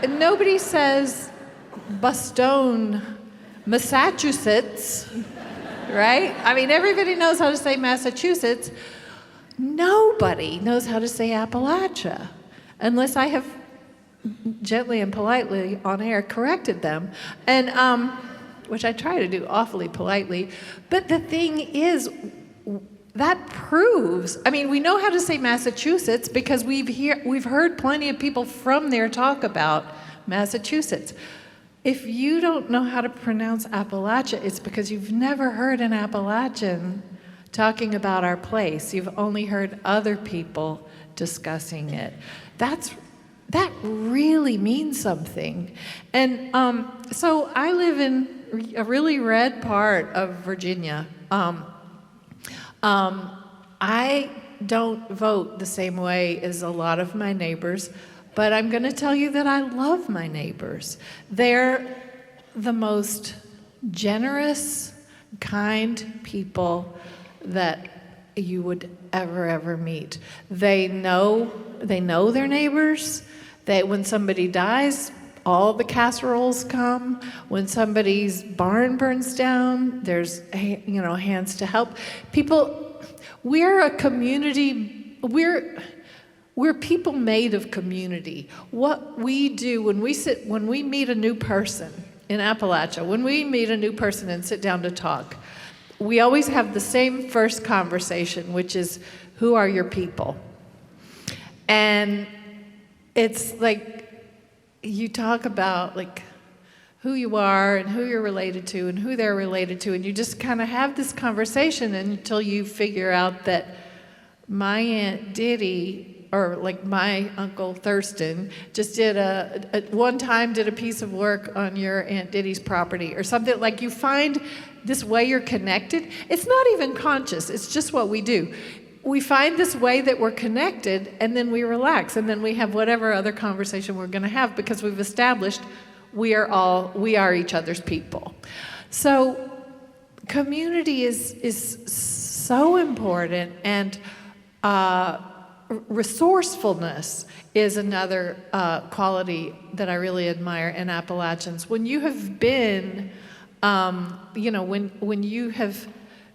nobody says Boston, Massachusetts, right? I mean, everybody knows how to say Massachusetts. Nobody knows how to say Appalachia, unless I have gently and politely on air corrected them, and which I try to do awfully politely. But the thing is, that proves, I mean, we know how to say Massachusetts because we've heard plenty of people from there talk about Massachusetts. If you don't know how to pronounce Appalachia, it's because you've never heard an Appalachian talking about our place. You've only heard other people discussing it. That really means something. And so I live in a really red part of Virginia. I don't vote the same way as a lot of my neighbors, but I'm going to tell you that I love my neighbors. They're the most generous, kind people that you would ever meet. They know their neighbors. When somebody dies, all the casseroles come. When somebody's barn burns down, there's hands to help. People, we're a community. We're people made of community. What we do when we meet a new person in Appalachia, when we meet a new person and sit down to talk, we always have the same first conversation, which is, who are your people? And it's like, you talk about like who you are and who you're related to and who they're related to, and you just kind of have this conversation until you figure out that my Aunt Diddy, or like my Uncle Thurston, just did one time did a piece of work on your Aunt Diddy's property or something. Like, you find this way you're connected. It's not even conscious, it's just what we do. We find this way that we're connected, and then we relax, and then we have whatever other conversation we're going to have, because we've established we are each other's people. So community is so important, and resourcefulness is another quality that I really admire in Appalachians. When you have been,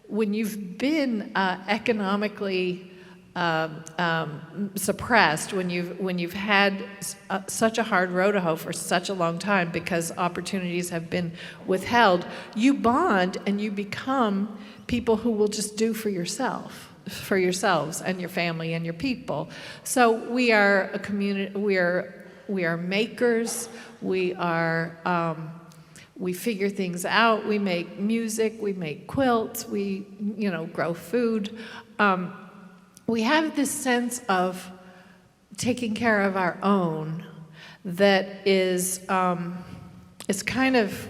when you've been economically suppressed, when you've had such a hard road to hoe for such a long time because opportunities have been withheld, you bond and you become people who will just do for yourselves and your family and your people. So we are a community. We are makers. We figure things out. We make music. We make quilts. We grow food. We have this sense of taking care of our own that is kind of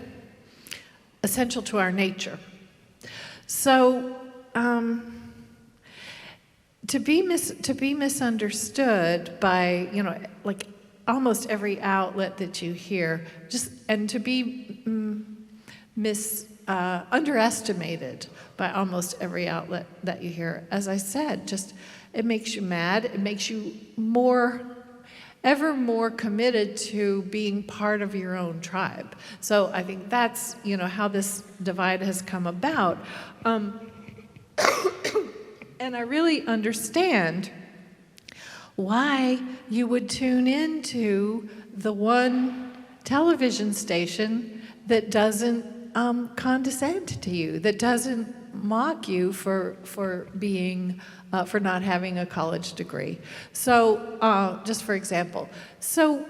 essential to our nature. So to be misunderstood by like almost every outlet that you hear, and to be underestimated by almost every outlet that you hear, as I said, it makes you mad. It makes you ever more committed to being part of your own tribe. So I think that's how this divide has come about, and I really understand why you would tune into the one television station that doesn't condescend to you, that doesn't mock you for not having a college degree. So, just for example, so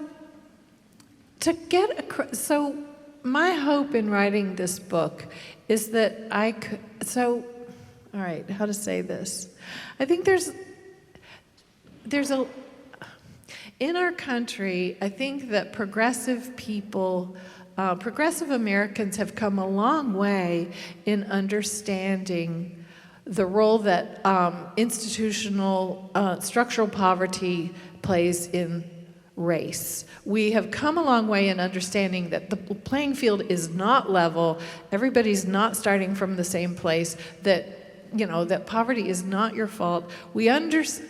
my hope in writing this book is that I could. So, all right, how to say this? I think in our country, I think that progressive people, progressive Americans have come a long way in understanding the role that institutional structural poverty plays in race. We have come a long way in understanding that the playing field is not level, everybody's not starting from the same place, that that poverty is not your fault. It's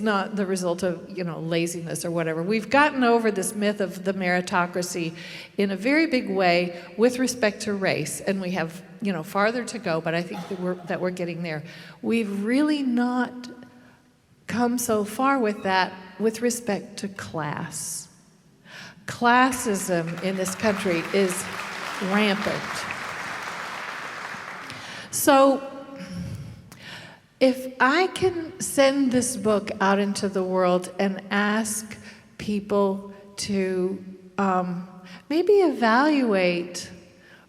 not the result of, laziness or whatever. We've gotten over this myth of the meritocracy in a very big way with respect to race, and we have, farther to go, but I think that we're getting there. We've really not come so far with that with respect to class. Classism in this country is rampant. So if I can send this book out into the world and ask people to maybe evaluate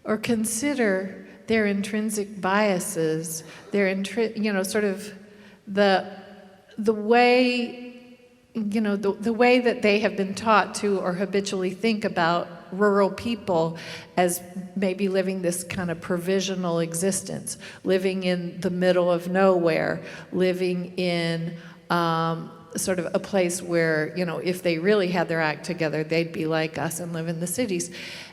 or consider their intrinsic biases, their sort of the way the way that they have been taught to or habitually think about rural people as maybe living this kind of provisional existence, living in the middle of nowhere, living in sort of a place where, if they really had their act together, they'd be like us and live in the cities.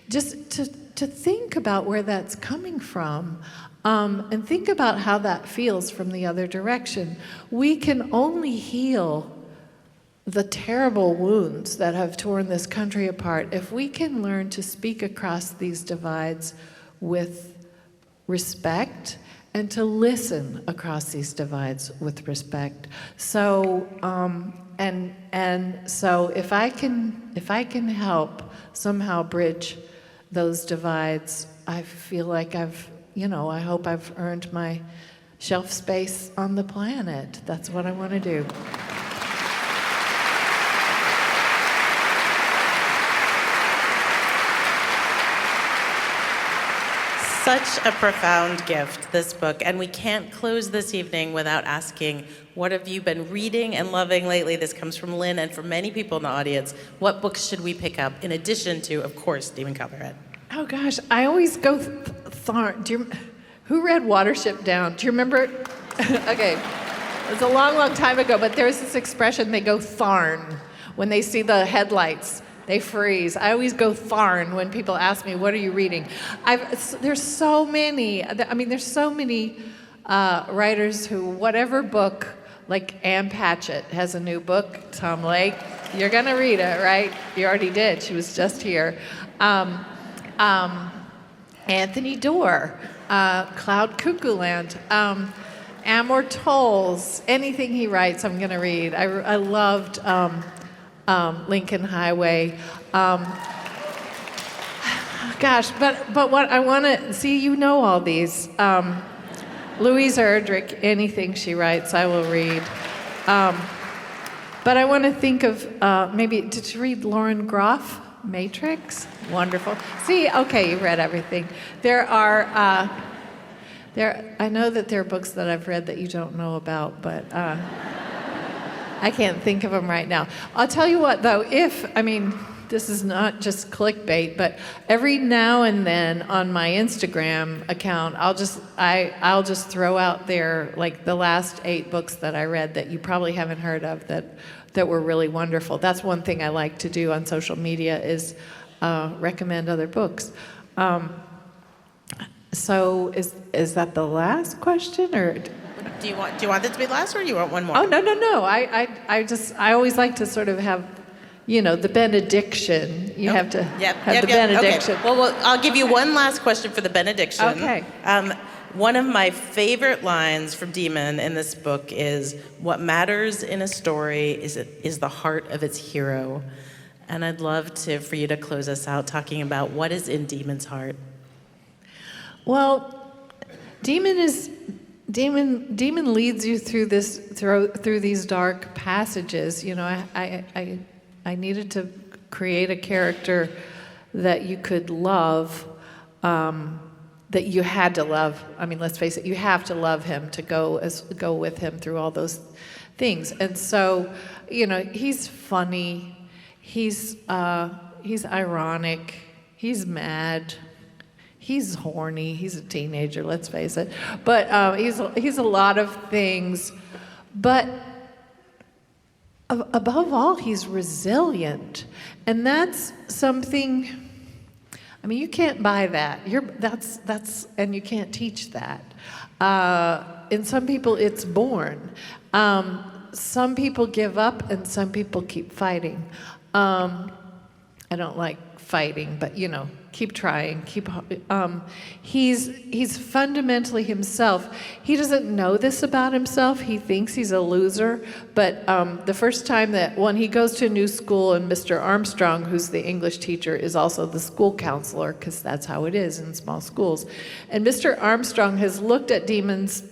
Just to think about where that's coming from, and think about how that feels from the other direction. We can only heal the terrible wounds that have torn this country apart if we can learn to speak across these divides with respect and to listen across these divides with respect. So so if I can help somehow bridge those divides, I feel like I hope I've earned my shelf space on the planet. That's what I want to do. Such a profound gift, this book, and we can't close this evening without asking, what have you been reading and loving lately? This comes from Lynn and from many people in the audience. What books should we pick up in addition to, of course, Demon Copperhead? Oh gosh, I always go Tharn. Who read Watership Down? Do you remember? Okay, it was a long, long time ago, but there's this expression, they go Tharn when they see the headlights. They freeze. I always go Tharn when people ask me, what are you reading? There's so many writers who, whatever book, like Ann Patchett has a new book, Tom Lake, you're gonna read it, right? You already did, she was just here. Anthony Doerr, Cloud Cuckoo Land, Amor Tolls, anything he writes I'm gonna read. I loved Lincoln Highway. Gosh, but what I want to see, all these. Louise Erdrich, anything she writes, I will read. But I want to think of maybe, did you read Lauren Groff, Matrix? Wonderful. See, okay, you read everything. I know that there are books that I've read that you don't know about, but I can't think of them right now. I'll tell you what, though, this is not just clickbait, but every now and then on my Instagram account, I'll just throw out there like the last 8 books that I read that you probably haven't heard of that were really wonderful. That's one thing I like to do on social media is recommend other books. So is that the last question, or? Do you want that to be last, or you want one more? Oh, no. I always like to sort of have, the benediction. You have to have the benediction. Okay. Well, I'll give you one last question for the benediction. Okay. One of my favorite lines from Demon in this book is, what matters in a story is the heart of its hero. And I'd love for you to close us out talking about what is in Demon's heart. Well, Demon leads you through these dark passages. I needed to create a character that you could love, that you had to love. Let's face it, you have to love him to go with him through all those things. And so, he's funny, he's ironic, he's mad. He's horny. He's a teenager, let's face it. But he's a lot of things. But above all, he's resilient. And that's something I mean, you can't buy that. And you can't teach that. In some people, it's born. Some people give up, and some people keep fighting. I don't like fighting, but keep trying. He's fundamentally himself. He doesn't know this about himself. He thinks he's a loser. But the first time that when he goes to a new school, and Mr. Armstrong, who's the English teacher, is also the school counselor, because that's how it is in small schools. And Mr. Armstrong has looked at Demon's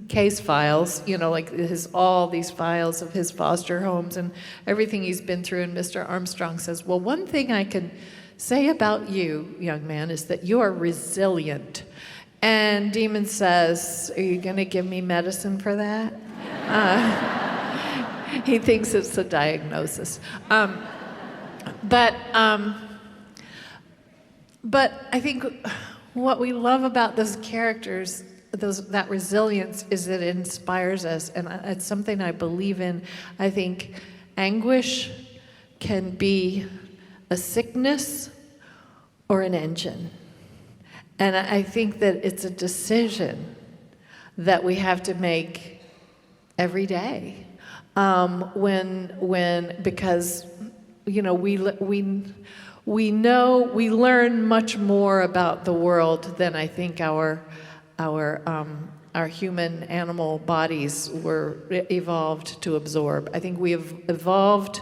case files, like all these files of his foster homes and everything he's been through. And Mr. Armstrong says, well, one thing I can say about you, young man, is that you are resilient. And Demon says, are you going to give me medicine for that? He thinks it's a diagnosis. But I think what we love about those characters, that resilience, is that it inspires us, and it's something I believe in. I think anguish can be a sickness or an engine. And I think that it's a decision that we have to make every day. Because we learn much more about the world than I think our human animal bodies were evolved to absorb. I think we have evolved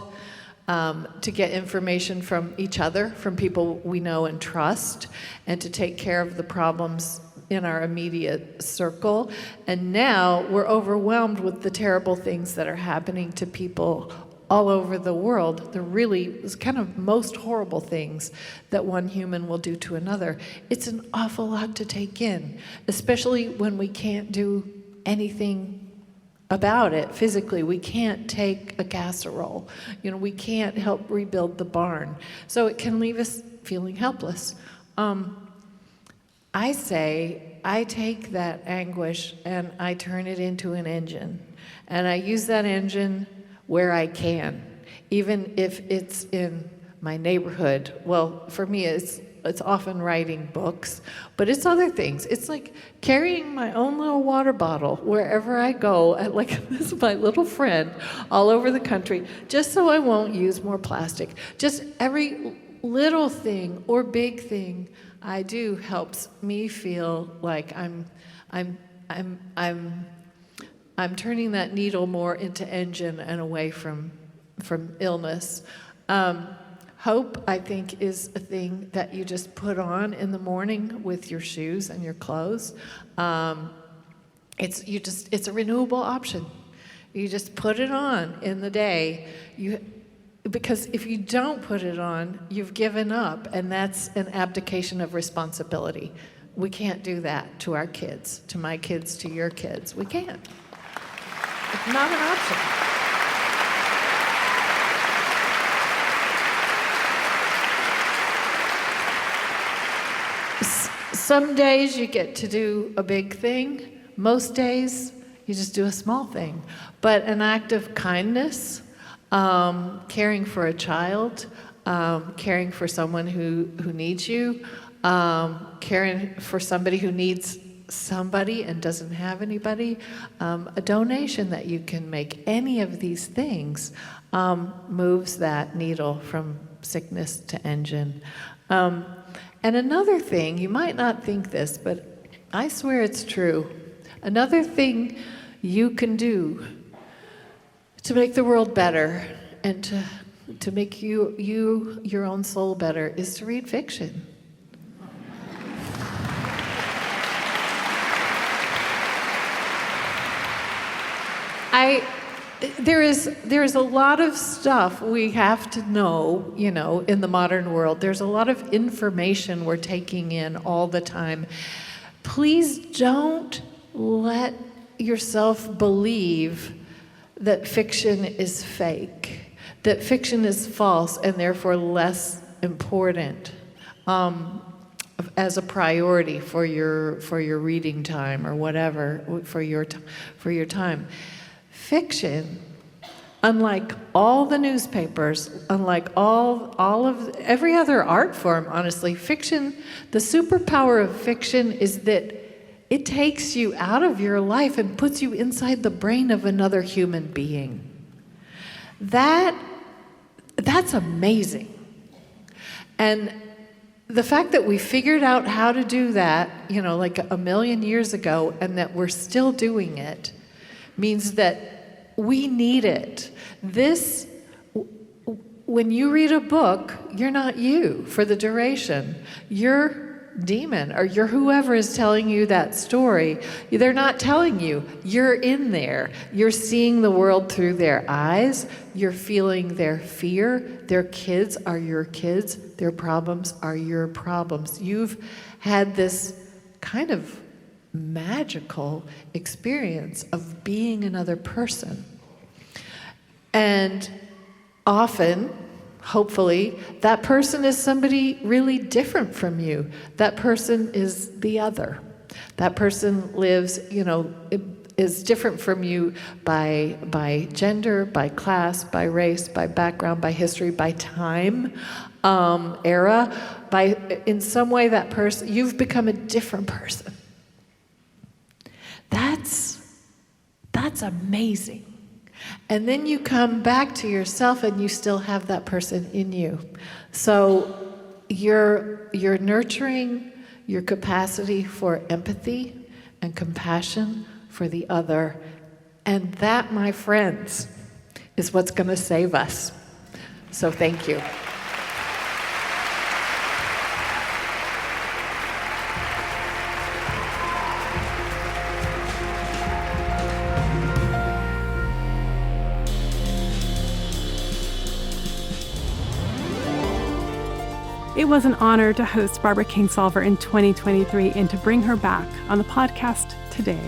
to get information from each other, from people we know and trust, and to take care of the problems in our immediate circle. And now we're overwhelmed with the terrible things that are happening to people all over the world. The really kind of most horrible things that one human will do to another. It's an awful lot to take in, especially when we can't do anything about it physically. We can't take a casserole. We can't help rebuild the barn. So it can leave us feeling helpless. I say, I take that anguish and I turn it into an engine. And I use that engine where I can, even if it's in my neighborhood. Well, for me, it's often writing books, but it's other things. It's like carrying my own little water bottle wherever I go, this is my little friend all over the country, just so I won't use more plastic. Just every little thing or big thing I do helps me feel like I'm turning that needle more into engine and away from illness. Hope, I think, is a thing that you just put on in the morning with your shoes and your clothes. It's a renewable option. You just put it on in the day. Because if you don't put it on, you've given up, and that's an abdication of responsibility. We can't do that to our kids, to my kids, to your kids. We can't. It's not an option. Some days you get to do a big thing. Most days you just do a small thing. But an act of kindness, caring for a child, caring for someone who needs you, caring for somebody who needs somebody and doesn't have anybody, a donation that you can make, any of these things moves that needle from sickness to engine. And another thing, you might not think this, but I swear it's true. Another thing you can do to make the world better and to make your own soul better is to read fiction. There is a lot of stuff we have to know, in the modern world. There's a lot of information we're taking in all the time. Please don't let yourself believe that fiction is fake, that fiction is false and therefore less important as a priority for your reading time or whatever for your time. Fiction unlike all the newspapers, unlike all of every other art form, honestly, fiction, the superpower of fiction is that it takes you out of your life and puts you inside the brain of another human being. That's amazing. And the fact that we figured out how to do that, like a million years ago, and that we're still doing it, means that we need it. When you read a book, you're not you for the duration. You're Demon, or you're whoever is telling you that story. They're not telling you. You're in there. You're seeing the world through their eyes. You're feeling their fear. Their kids are your kids. Their problems are your problems. You've had this kind of magical experience of being another person. And often, hopefully, that person is somebody really different from you. That person is the other. That person lives, is different from you by gender, by class, by race, by background, by history, by time, era. In some way, that person, you've become a different person. That's amazing. And then you come back to yourself and you still have that person in you. So you're nurturing your capacity for empathy and compassion for the other. And that, my friends, is what's going to save us. So thank you. It was an honor to host Barbara Kingsolver in 2023 and to bring her back on the podcast today.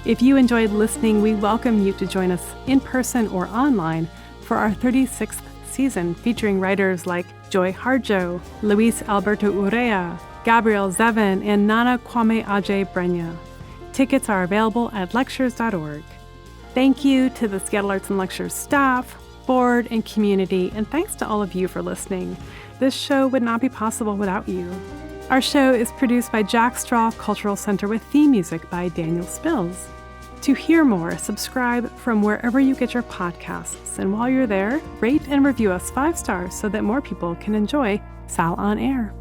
If you enjoyed listening, we welcome you to join us in person or online for our 36th season, featuring writers like Joy Harjo, Luis Alberto Urrea, Gabriel Zevin, and Nana Kwame Ajay Brenya. Tickets are available at lectures.org. Thank you to the Seattle Arts and Lectures staff, board, and community, and thanks to all of you for listening. This show would not be possible without you. Our show is produced by Jack Straw Cultural Center with theme music by Daniel Spills. To hear more, subscribe from wherever you get your podcasts. And while you're there, rate and review us 5 stars so that more people can enjoy Sal on Air.